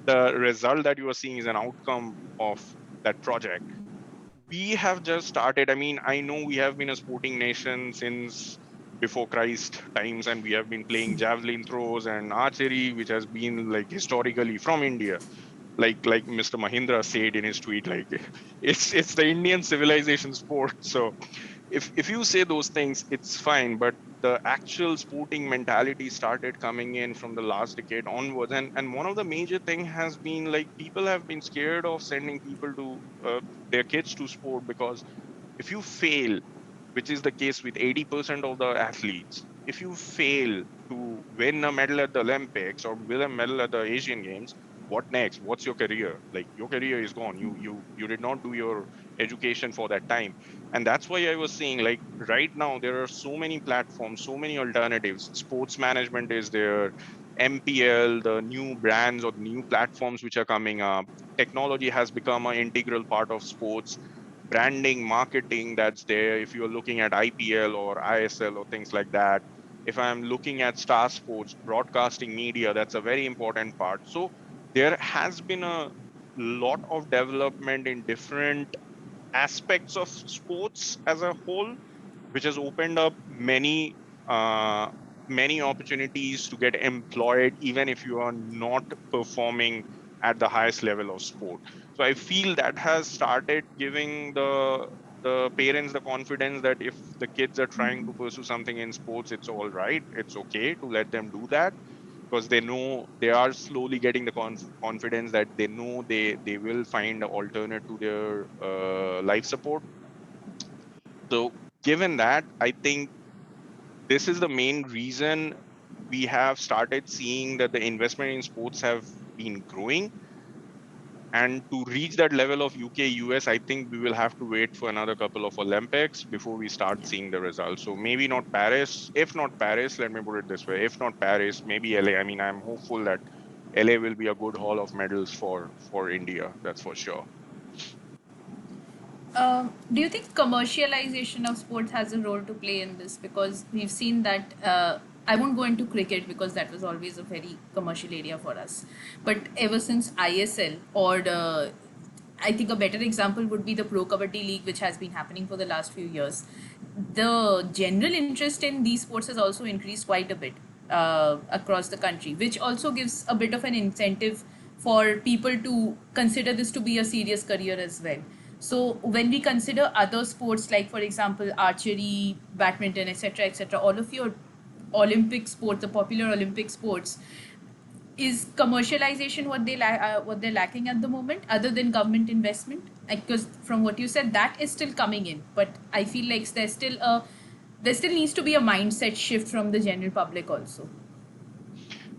[SPEAKER 5] the result that you are seeing is an outcome of that project. We have just started. I mean, I know we have been a sporting nation since before Christ times, and we have been playing javelin throws and archery, which has been like historically from India. Like Mr. Mahindra said in his tweet, like it's the Indian civilization sport. So if you say those things, it's fine. But the actual sporting mentality started coming in from the last decade onwards, and one of the major thing has been like people have been scared of sending people to their kids to sport, because if you fail, which is the case with 80% of the athletes, if you fail to win a medal at the Olympics or win a medal at the Asian Games, what next? What's your career? Like, your career is gone. You did not do your education for that time. And that's why I was saying, like, right now there are so many platforms, so many alternatives. Sports management is there, MPL, the new brands or new platforms which are coming up. Technology has become an integral part of sports. Branding, marketing, that's there. If you're looking at IPL or ISL or things like that, if I'm looking at star sports, broadcasting media, that's a very important part. So there has been a lot of development in different aspects of sports as a whole, which has opened up uh, many opportunities to get employed, even if you are not performing at the highest level of sport. So I feel that has started giving the parents the confidence that if the kids are trying to pursue something in sports, it's all right, it's okay to let them do that, because they know they are slowly getting the confidence that they know they will find an alternate to their life support. So given that, I think this is the main reason we have started seeing that the investment in sports have been growing. And to reach that level of UK, US, I think we will have to wait for another couple of Olympics before we start seeing the results. So maybe not Paris. If not Paris, let me put it this way. If not Paris, maybe LA. I mean, I'm hopeful that LA will be a good haul of medals for India. That's for sure.
[SPEAKER 4] Do you think commercialization of sports has a role to play in this? Because we've seen that. I won't go into cricket because that was always a very commercial area for us. But ever since ISL, or I think a better example would be the Pro Kabaddi League, which has been happening for the last few years. The general interest in these sports has also increased quite a bit across the country, which also gives a bit of an incentive for people to consider this to be a serious career as well. So when we consider other sports, like for example archery, badminton, etc., all of your Olympic sports, the popular Olympic sports, is commercialization what they're lacking at the moment, other than government investment? Because from what you said, that is still coming in, but I feel like there still needs to be a mindset shift from the general public also.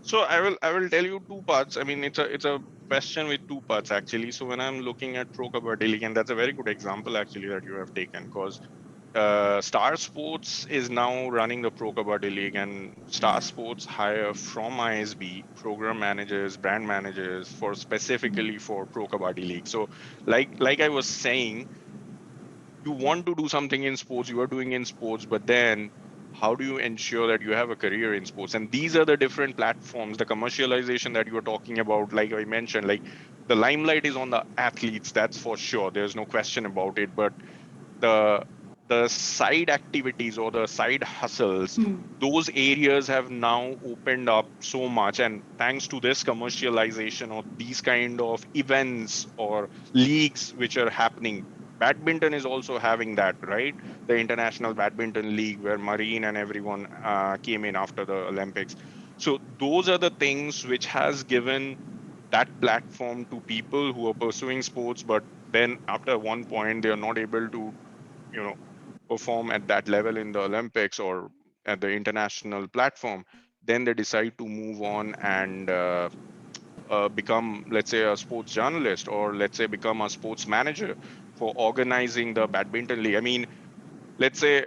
[SPEAKER 5] So I will tell you two parts. I mean, it's a question with two parts actually. So when I'm looking at Pro Kabaddi League, and that's a very good example actually that you have taken, because Star Sports is now running the Pro Kabaddi League, and Star Sports hire from ISB program managers, brand managers for specifically for Pro Kabaddi League. So like I was saying, you want to do something in sports, you are doing in sports, but then how do you ensure that you have a career in sports? And these are the different platforms, the commercialization that you were talking about. Like I mentioned, like the limelight is on the athletes, that's for sure, there's no question about it. But the the side activities or the side hustles, those areas have now opened up so much, and thanks to this commercialization of these kind of events or leagues which are happening. Badminton is also having that, right? The International Badminton League, where Marine and everyone came in after the Olympics. So those are the things which has given that platform to people who are pursuing sports, but then after one point they are not able to, you know, perform at that level in the Olympics or at the international platform. Then they decide to move on and become, let's say, a sports journalist, or let's say become a sports manager for organizing the badminton league. I mean, let's say,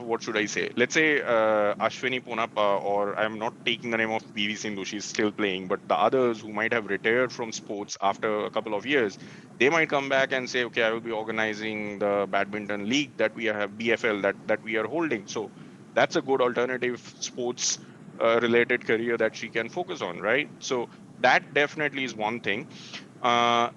[SPEAKER 5] what should I say? Let's say Ashwini Ponappa, or I'm not taking the name of PV Sindhu, she's still playing, but the others who might have retired from sports after a couple of years, they might come back and say, okay, I will be organizing the badminton league that we have, BFL, that we are holding. So that's a good alternative sports related career that she can focus on, right? So that definitely is one thing.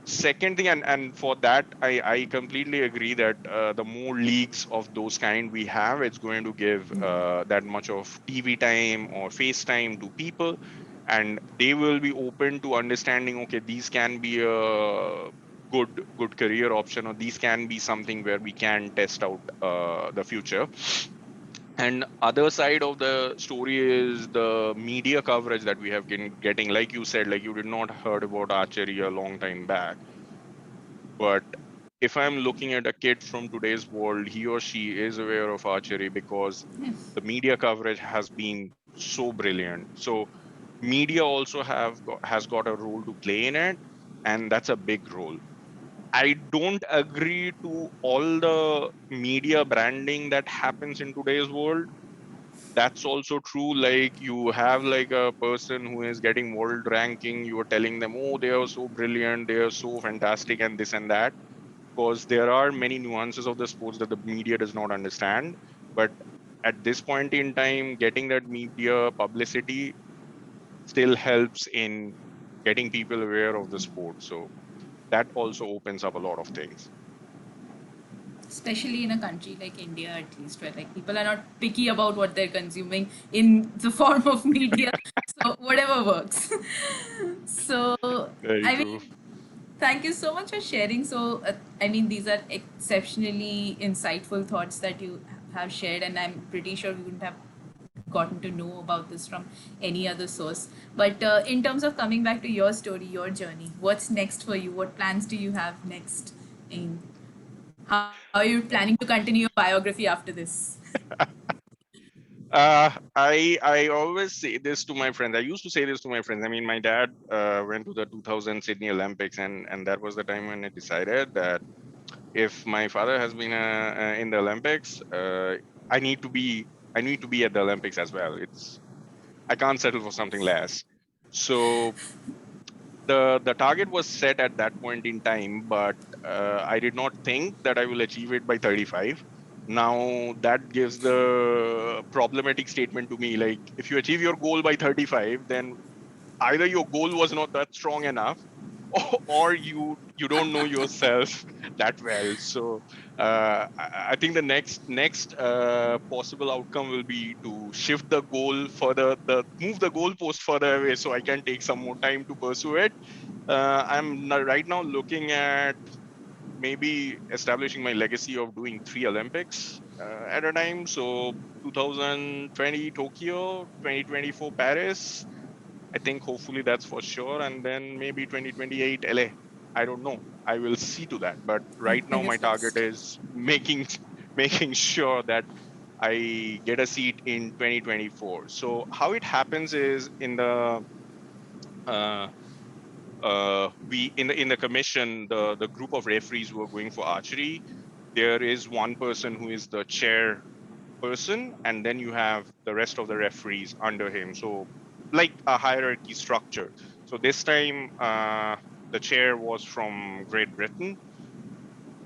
[SPEAKER 5] Second thing, and for that, I completely agree that the more leagues of those kind we have, it's going to give that much of TV time or face time to people, and they will be open to understanding, okay, these can be a good career option, or these can be something where we can test out the future. And other side of the story is the media coverage that we have been getting. Like you said, like you did not heard about archery a long time back, but if I'm looking at a kid from today's world, he or she is aware of archery because the media coverage has been so brilliant. So media also has got a role to play in it, and that's a big role. I don't agree to all the media branding that happens in today's world. That's also true. Like you have like a person who is getting world ranking, you are telling them, oh, they are so brilliant, they are so fantastic, and this and that, because there are many nuances of the sports that the media does not understand. But at this point in time, getting that media publicity still helps in getting people aware of the sport. So that also opens up a lot of things.
[SPEAKER 4] Especially in a country like India, at least, where like people are not picky about what they're consuming in the form of media. So whatever works. So
[SPEAKER 5] Very
[SPEAKER 4] I
[SPEAKER 5] true.
[SPEAKER 4] mean, thank you so much for sharing. So I mean, these are exceptionally insightful thoughts that you have shared, and I'm pretty sure we wouldn't have gotten to know about this from any other source. But in terms of coming back to your story, your journey, what's next for you? What plans do you have next? In how are you planning to continue your biography after this?
[SPEAKER 5] I always say this to my friends. I used to say this to my friends. I mean, my dad went to the 2000 Sydney Olympics, and that was the time when I decided that if my father has been in the Olympics, I need to be I need to be at the Olympics as well. I can't settle for something less. So the target was set at that point in time, but I did not think that I will achieve it by 35. Now that gives the problematic statement to me, like if you achieve your goal by 35, then either your goal was not that strong enough, or you don't know yourself that well. So I think the next possible outcome will be to shift the goal further, the move the goalpost further away, so I can take some more time to pursue it. Right now looking at maybe establishing my legacy of doing 3 Olympics at a time. So 2020 Tokyo, 2024 Paris, I think hopefully that's for sure. And then maybe 2028 LA. I don't know. I will see to that. But right now my
[SPEAKER 4] Fingers
[SPEAKER 5] target
[SPEAKER 4] crossed.
[SPEAKER 5] is making making sure that I get a seat in 2024. So how it happens is in the uh, we in the commission, the group of referees who are going for archery, there is one person who is the chair person, and then you have the rest of the referees under him. So like a hierarchy structure. So this time the chair was from Great Britain,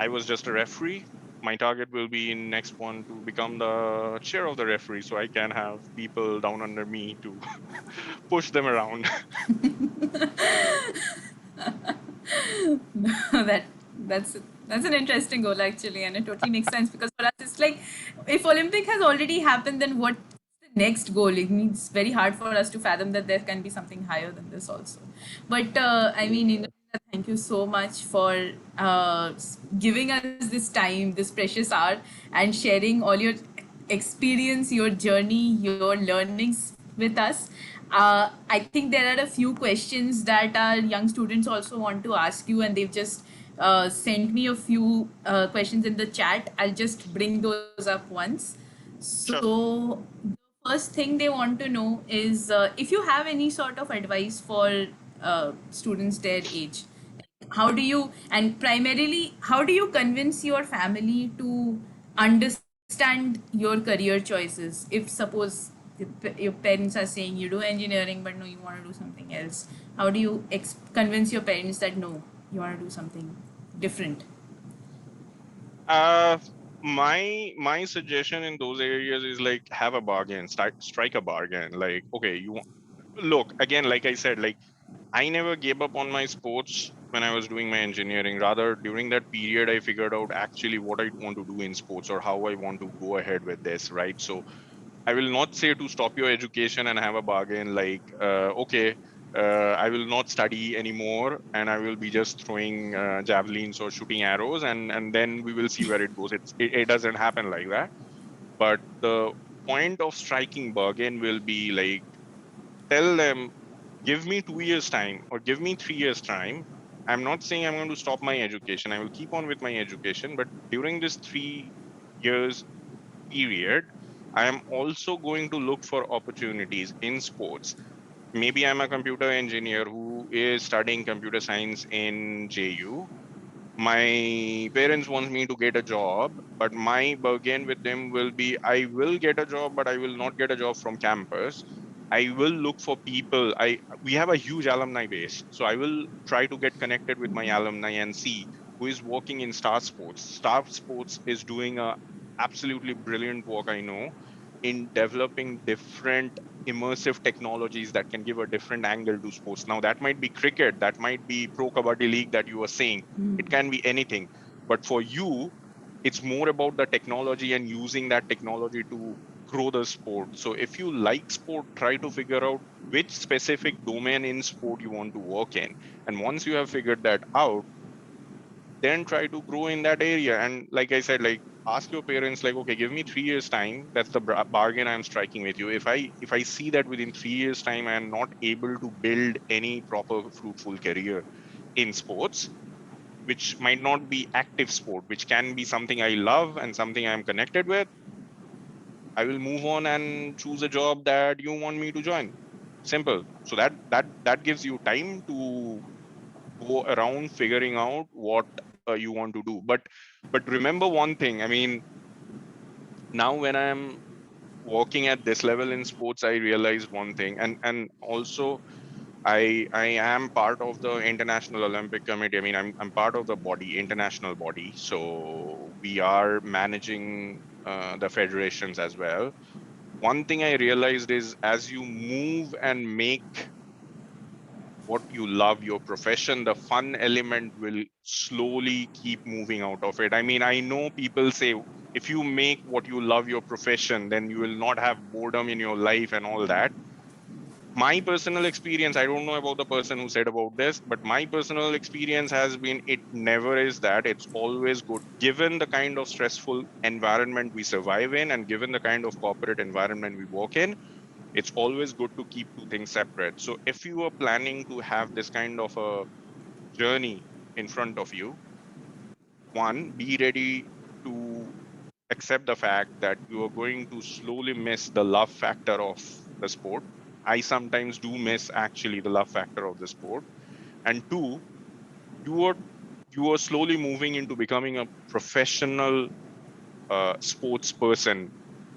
[SPEAKER 5] I was just a referee. My target will be in next one to become the chair of the referee, so I can have people down under me to push them around.
[SPEAKER 4] that that's that's an interesting goal actually, and it totally makes sense because for us it's like if Olympic has already happened, then what's the next goal? It means very hard for us to fathom that there can be something higher than this also. But I mean, thank you so much for giving us this time, this precious hour, and sharing all your experience, your journey, your learnings with us. I think there are a few questions that our young students also want to ask you, and they've just sent me a few questions in the chat. I'll just bring those up once.
[SPEAKER 5] Sure.
[SPEAKER 4] So, the first thing they want to know is if you have any sort of advice for students their age, how do you, and primarily how do you convince your family to understand your career choices? If suppose your parents are saying you do engineering but no, you want to do something else, how do you convince your parents that no, you want to do something different?
[SPEAKER 5] Uh, my suggestion in those areas is like have a bargain, strike a bargain. Like, okay, look again, like I said, like I never gave up on my sports when I was doing my engineering. Rather, during that period, I figured out actually what I want to do in sports or how I want to go ahead with this, right? So I will not say to stop your education and have a bargain like, okay, I will not study anymore and I will be just throwing javelins or shooting arrows and then we will see where it goes. It doesn't happen like that. But the point of striking bargain will be like, tell them, give me 2 years time or give me 3 years time. I'm not saying I'm going to stop my education. I will keep on with my education. But during this 3 years period, I am also going to look for opportunities in sports. Maybe I'm a computer engineer who is studying computer science in JU. My parents want me to get a job, but my bargain with them will be I will get a job, but I will not get a job from campus. I will look for people. We have a huge alumni base, so I will try to get connected with my alumni and see who is working in Star Sports. Star Sports is doing a absolutely brilliant work, I know, in developing different immersive technologies that can give a different angle to sports. Now that might be cricket, that might be pro kabaddi league that you were saying, it can be anything. But for you, it's more about the technology and using that technology to grow the sport. So if you like sport, try to figure out which specific domain in sport you want to work in. And once you have figured that out, then try to grow in that area. And like I said, like ask your parents, like, okay, give me 3 years time. That's the bargain I'm striking with you. If I see that within 3 years time I am not able to build any proper fruitful career in sports, which might not be active sport, which can be something I love and something I'm connected with, I will move on and choose a job that you want me to join. Simple. So that gives you time to go around figuring out what you want to do. But remember one thing. I mean, now when I'm working at this level in sports, I realized one thing, and also I am part of the International Olympic Committee. I mean, I'm part of the body, international body. So we are managing the federations as well. One thing I realized is as you move and make what you love, your profession, the fun element will slowly keep moving out of it. I mean, I know people say if you make what you love your profession, then you will not have boredom in your life and all that. My personal experience, I don't know about the person who said about this, but my personal experience has been it never is that. It's always good, given the kind of stressful environment we survive in and given the kind of corporate environment we work in, it's always good to keep two things separate. So if you are planning to have this kind of a journey in front of you, one, be ready to accept the fact that you are going to slowly miss the love factor of the sport. I sometimes do miss actually the love factor of the sport. And two, you are you are slowly moving into becoming a professional sports person.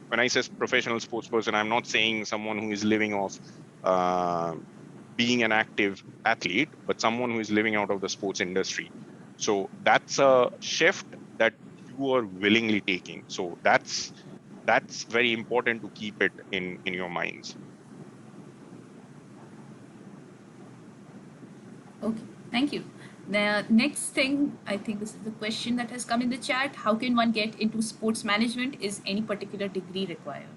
[SPEAKER 5] When I say professional sports person, I'm not saying someone who is living off uh, being an active athlete, but someone who is living out of the sports industry. So that's a shift that you are willingly taking. So that's very important to keep it in your minds.
[SPEAKER 4] Okay, thank you. The next thing, I think this is the question that has come in the chat. How can one get into sports management? Is any particular degree required?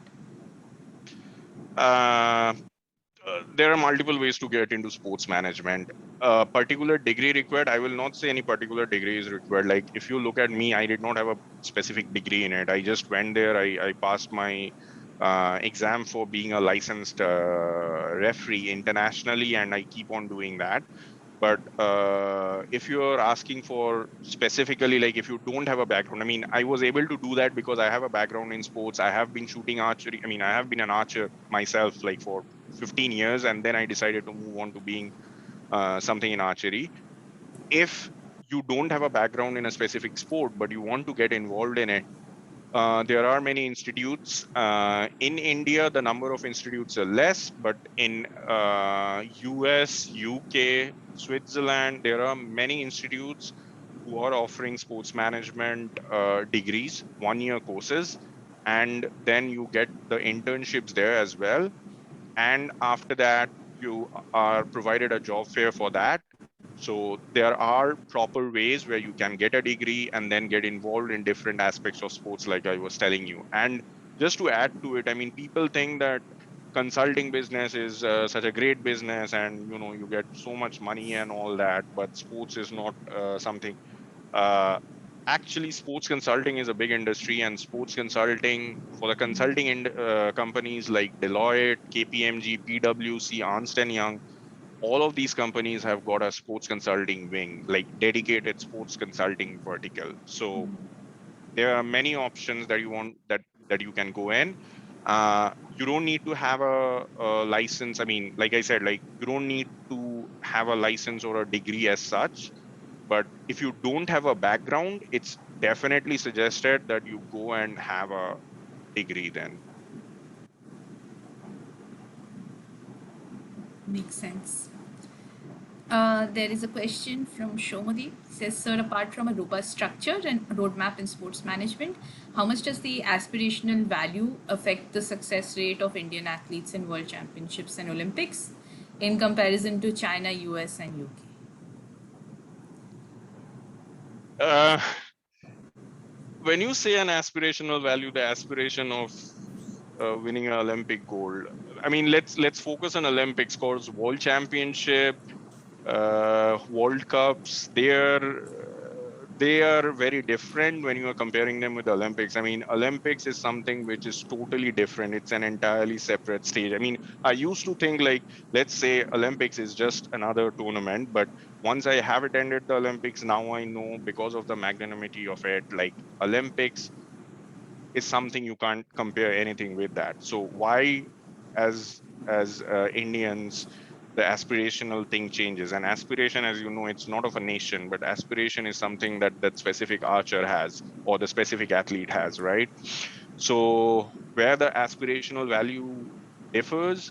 [SPEAKER 5] There are multiple ways to get into sports management. A particular degree required, I will not say any particular degree is required. Like if you look at me, I did not have a specific degree in it. I just went there. I passed my exam for being a licensed referee internationally, and I keep on doing that. But if you're asking for specifically, like if you don't have a background, I mean, I was able to do that because I have a background in sports. I have been shooting archery. I mean, I have been an archer myself, like for 15 years, and then I decided to move on to being something in archery. If you don't have a background in a specific sport, but you want to get involved in it, there are many institutes. In India, the number of institutes are less, but in US, UK, Switzerland, there are many institutes who are offering sports management degrees, 1-year courses, and then you get the internships there as well. And after that, you are provided a job fair for that. So there are proper ways where you can get a degree and then get involved in different aspects of sports, like I was telling you. And just to add to it, I mean, people think that consulting business is such a great business, and you get so much money and all that, but sports is not something. Uh, Actually, sports consulting is a big industry, and sports consulting for the consulting companies like Deloitte, KPMG, PwC, Ernst and Young, all of these companies have got a sports consulting wing, like dedicated sports consulting vertical. So there are many options that you can go in. You don't need to have a license. I mean, like I said, like you don't need to have a license or a degree as such. But if you don't have a background, it's definitely suggested that you go and have a degree then.
[SPEAKER 4] Makes sense. There is a question from Shomadi. Says, sir, apart from a robust structure and roadmap in sports management, how much does the aspirational value affect the success rate of Indian athletes in world championships and Olympics in comparison to China, US, and UK?
[SPEAKER 5] When you say an aspirational value, the aspiration of winning an Olympic gold, I mean, let's focus on Olympics, because world championship, World Cups, they are very different when you are comparing them with the Olympics. I mean, Olympics is something which is totally different. It's an entirely separate stage. I mean, I used to think like, let's say Olympics is just another tournament, but once I have attended the Olympics, now I know, because of the magnanimity of it, like Olympics is something you can't compare anything with that. So why, as Indians, the aspirational thing changes? And aspiration, as you know, it's not of a nation, but aspiration is something that specific archer has, or the specific athlete has, right? So where the aspirational value differs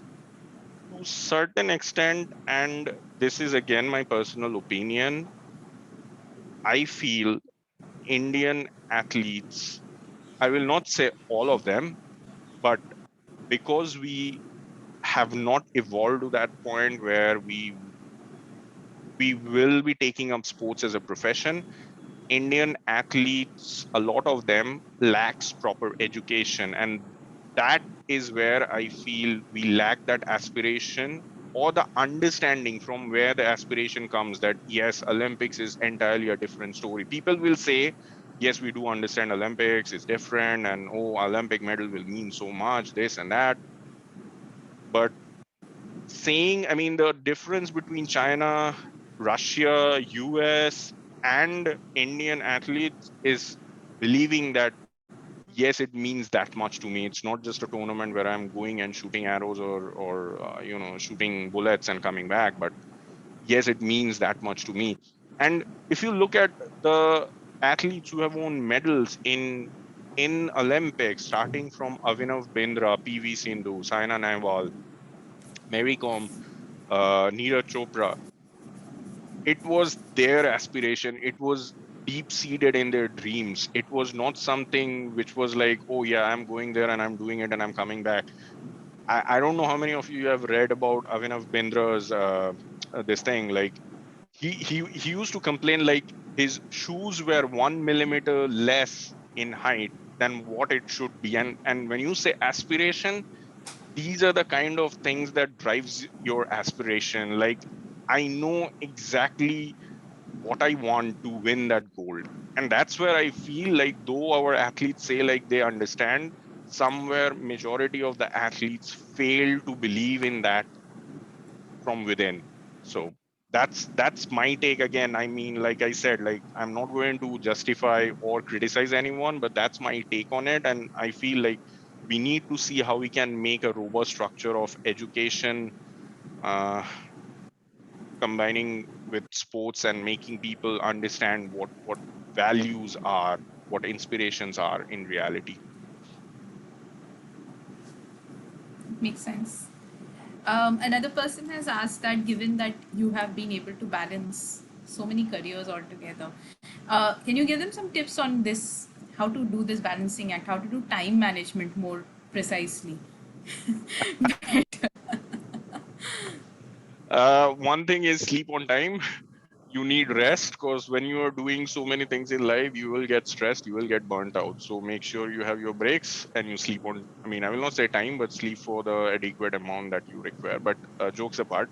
[SPEAKER 5] to certain extent, and this is again my personal opinion, I feel Indian athletes, I will not say all of them, but because we have not evolved to that point where we will be taking up sports as a profession, Indian athletes, a lot of them lacks proper education, and that is where I feel we lack that aspiration or the understanding from where the aspiration comes, that yes, Olympics is entirely a different story. People will say, yes, we do understand Olympics is different, and oh, Olympic medal will mean so much, this and that. But saying, I mean, the difference between China, Russia, US, and Indian athletes is believing that, yes, it means that much to me. It's not just a tournament where I'm going and shooting arrows or shooting bullets and coming back, but yes, it means that much to me. And if you look at the athletes who have won medals in Olympics, starting from Avinav Bindra, PV Sindhu, Saina Nehwal, Mary Kom, Neeraj Chopra, it was their aspiration. It was deep seated in their dreams. It was not something which was like, oh yeah, I'm going there and I'm doing it and I'm coming back. I don't know how many of you have read about Avinav Bindra's this thing. Like he used to complain like his shoes were 1 millimeter less in height than what it should be. And when you say aspiration, these are the kind of things that drives your aspiration. Like I know exactly what I want to win that gold. And that's where I feel like though our athletes say like they understand, somewhere majority of the athletes fail to believe in that from within. So that's my take. Again, I mean, like I said, like I'm not going to justify or criticize anyone, but that's my take on it. And I feel like we need to see how we can make a robust structure of education, uh, combining with sports and making people understand what values are, what inspirations are in reality.
[SPEAKER 4] Makes sense. Another person has asked that given that you have been able to balance so many careers altogether, can you give them some tips on this, how to do this balancing act, how to do time management more precisely?
[SPEAKER 5] One thing is sleep on time. You need rest, because when you are doing so many things in life, you will get stressed, you will get burnt out. So make sure you have your breaks and you sleep on, I mean, I will not say time, but sleep for the adequate amount that you require. But jokes apart,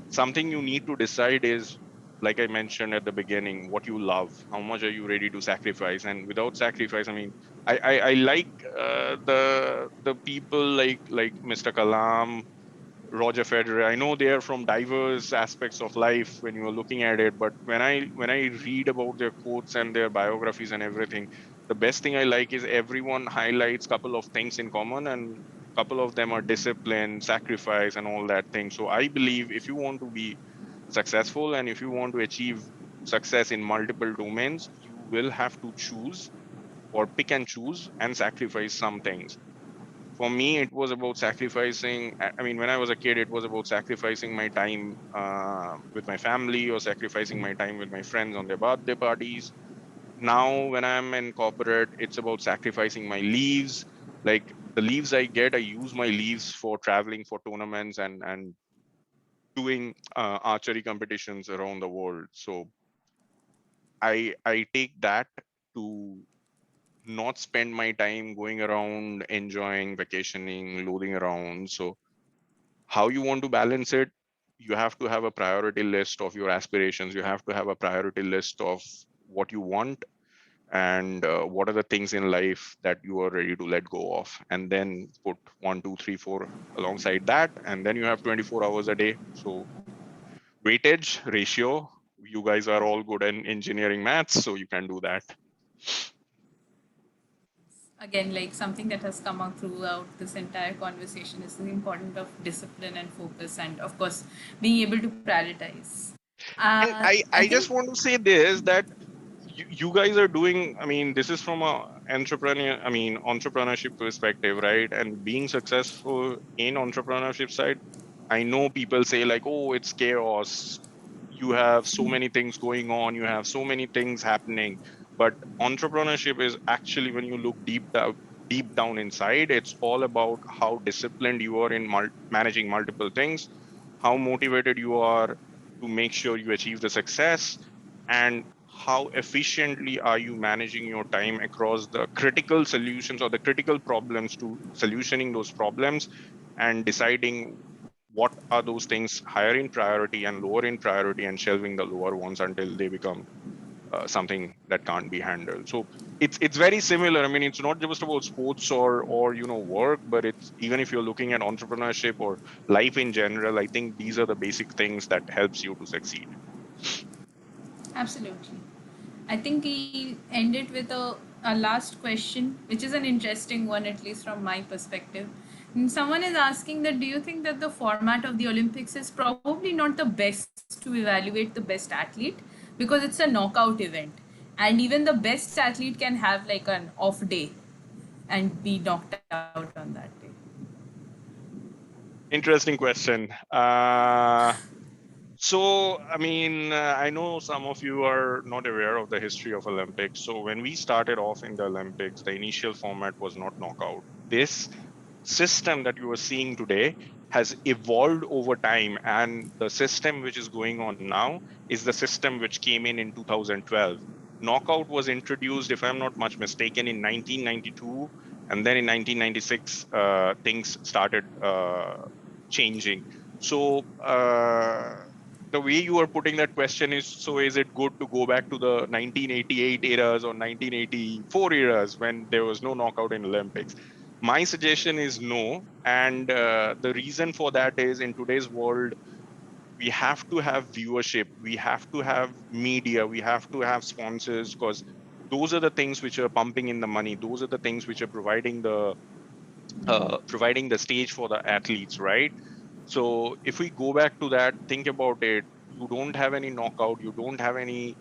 [SPEAKER 5] something you need to decide is, like I mentioned at the beginning, what you love, how much are you ready to sacrifice. And without sacrifice, I mean, I like the people like Mr. Kalam, Roger Federer. I know they are from diverse aspects of life when you are looking at it, but when I read about their quotes and their biographies and everything, the best thing I like is everyone highlights couple of things in common, and couple of them are discipline, sacrifice, and all that thing. So I believe if you want to be successful and if you want to achieve success in multiple domains, you will have to choose or pick and choose and sacrifice some things. For me, it was about sacrificing. I mean, when I was a kid, it was about sacrificing my time with my family or sacrificing my time with my friends on their birthday parties. Now, when I'm in corporate, it's about sacrificing my leaves. Like the leaves I get, I use my leaves for traveling for tournaments and doing archery competitions around the world. So I take that to not spend my time going around enjoying vacationing, loading around. So how you want to balance it, you have to have a priority list of your aspirations. You have to have a priority list of what you want, and what are the things in life that you are ready to let go of, and then put 1, 2, 3, 4 alongside that, and then you have 24 hours a day. So weightage ratio, you guys are all good in engineering maths, so you can do that.
[SPEAKER 4] Again, like something that has come out throughout this entire conversation is the importance of discipline and focus, and of course being able to prioritize.
[SPEAKER 5] And
[SPEAKER 4] I
[SPEAKER 5] I
[SPEAKER 4] think
[SPEAKER 5] just want to say this, that you guys are doing, I mean, this is from a entrepreneurship perspective, right? And being successful in entrepreneurship side, I know people say like, oh, it's chaos, you have so many things going on, you have so many things happening. But entrepreneurship is actually, when you look deep down inside, it's all about how disciplined you are in managing multiple things, how motivated you are to make sure you achieve the success, and how efficiently are you managing your time across the critical solutions or the critical problems to solutioning those problems, and deciding what are those things higher in priority and lower in priority, and shelving the lower ones until they become something that can't be handled. So it's very similar. I mean, it's not just about sports or work, but it's, even if you're looking at entrepreneurship or life in general, I think these are the basic things that helps you to succeed.
[SPEAKER 4] absolutely. I think he ended with a last question, which is an interesting one, at least from my perspective. And someone is asking that do you think that the format of the Olympics is probably not the best to evaluate the best athlete because it's a knockout event, and even the best athlete can have like an off day and be knocked out on that day?
[SPEAKER 5] Interesting question. So, I mean, I know some of you are not aware of the history of Olympics. So when we started off in the Olympics, the initial format was not knockout. This system that you are seeing today has evolved over time, and the system which is going on now is the system which came in 2012. Knockout was introduced, if I'm not much mistaken, in 1992, and then in 1996 things started changing. So the way you are putting that question is, so is it good to go back to the 1988 eras or 1984 eras when there was no knockout in Olympics? My suggestion is no. And the reason for that is, in today's world, we have to have viewership, we have to have media, we have to have sponsors, because those are the things which are pumping in the money. Those are the things which are providing the stage for the athletes, right? So if we go back to that, think about it. You don't have any knockout, you don't have any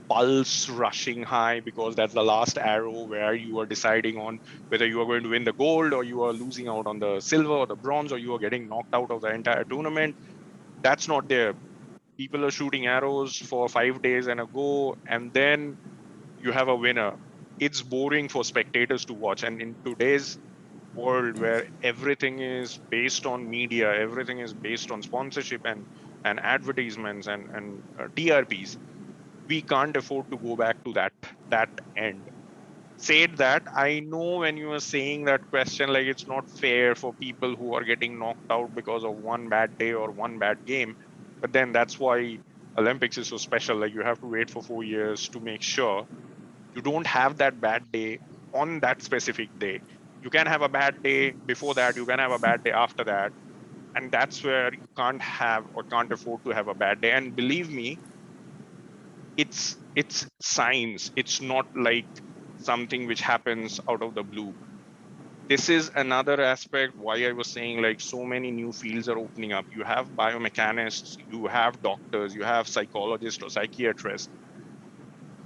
[SPEAKER 5] pulse rushing high, because that's the last arrow where you are deciding on whether you are going to win the gold, or you are losing out on the silver or the bronze, or you are getting knocked out of the entire tournament. That's not there. People are shooting arrows for 5 days and a go, and then you have a winner. It's boring for spectators to watch. And in today's world where everything is based on media, everything is based on sponsorship and advertisements and TRPs, we can't afford to go back to that end. Said that, I know when you are saying that question, like it's not fair for people who are getting knocked out because of one bad day or one bad game, but then that's why Olympics is so special. Like, you have to wait for 4 years to make sure you don't have that bad day on that specific day. You can have a bad day before that, you can have a bad day after that, and that's where you can't have or can't afford to have a bad day. And believe me, it's science. It's not like something which happens out of the blue. This is another aspect why I was saying, like, so many new fields are opening up. You have biomechanists, you have doctors, you have psychologists or psychiatrists,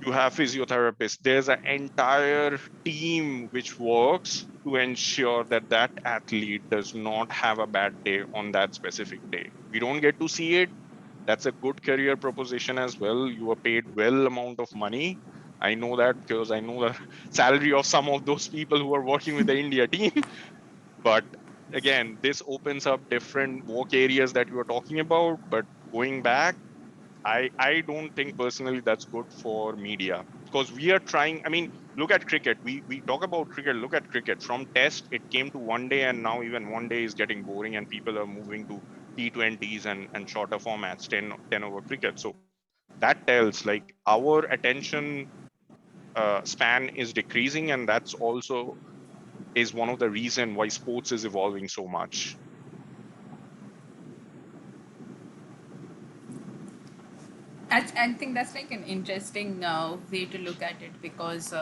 [SPEAKER 5] you have physiotherapists. There's an entire team which works to ensure that that athlete does not have a bad day on that specific day. We don't get to see it. That's a good career proposition as well. You are paid well amount of money. I know that because I know the salary of some of those people who are working with the India team. But again, this opens up different work areas that you are talking about. But going back, I don't think personally that's good for media, because we are trying. I mean, look at cricket. We talk about cricket. Look at cricket. From test, it came to one day, and now even one day is getting boring, and people are moving to T20s and shorter formats, 10 over cricket. So that tells, like, our attention span is decreasing, and that's also is one of the reason why sports is evolving so much.
[SPEAKER 4] I think that's like an interesting way to look at it, because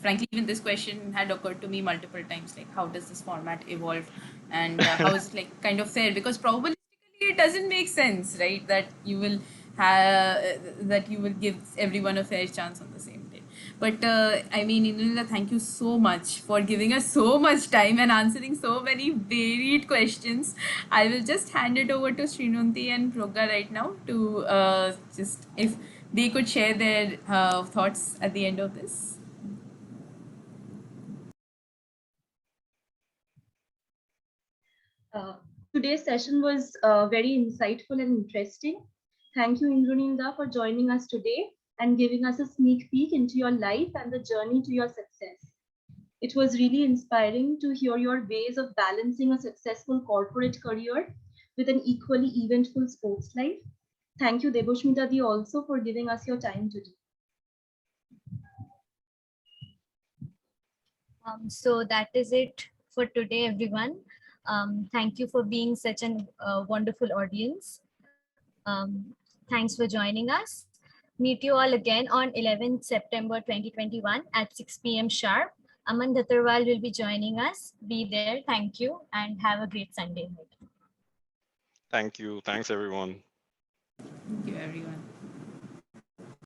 [SPEAKER 4] frankly, even this question had occurred to me multiple times. Like, how does this format evolve, and how is it like kind of fair? Because probabilistically, it doesn't make sense, right? That you will give everyone a fair chance on the same day. But I mean, Indranil, thank you so much for giving us so much time and answering so many varied questions. I will just hand it over to Srinunti and Progga right now to just if they could share their thoughts at the end of this.
[SPEAKER 2] Today's session was very insightful and interesting. Thank you, Indranil Da, for joining us today and giving us a sneak peek into your life and the journey to your success. It was really inspiring to hear your ways of balancing a successful corporate career with an equally eventful sports life. Thank you, Deboshmita Di, also for giving us your time today.
[SPEAKER 3] So that is it for today, everyone. Thank you for being such a wonderful audience. Thanks for joining us. Meet you all again on 11th September 2021 at 6 p.m. sharp. Aman Dhattarwal will be joining us. Be there. Thank you and have a great Sunday.
[SPEAKER 5] Thank you. Thanks, everyone.
[SPEAKER 4] Thank you, everyone.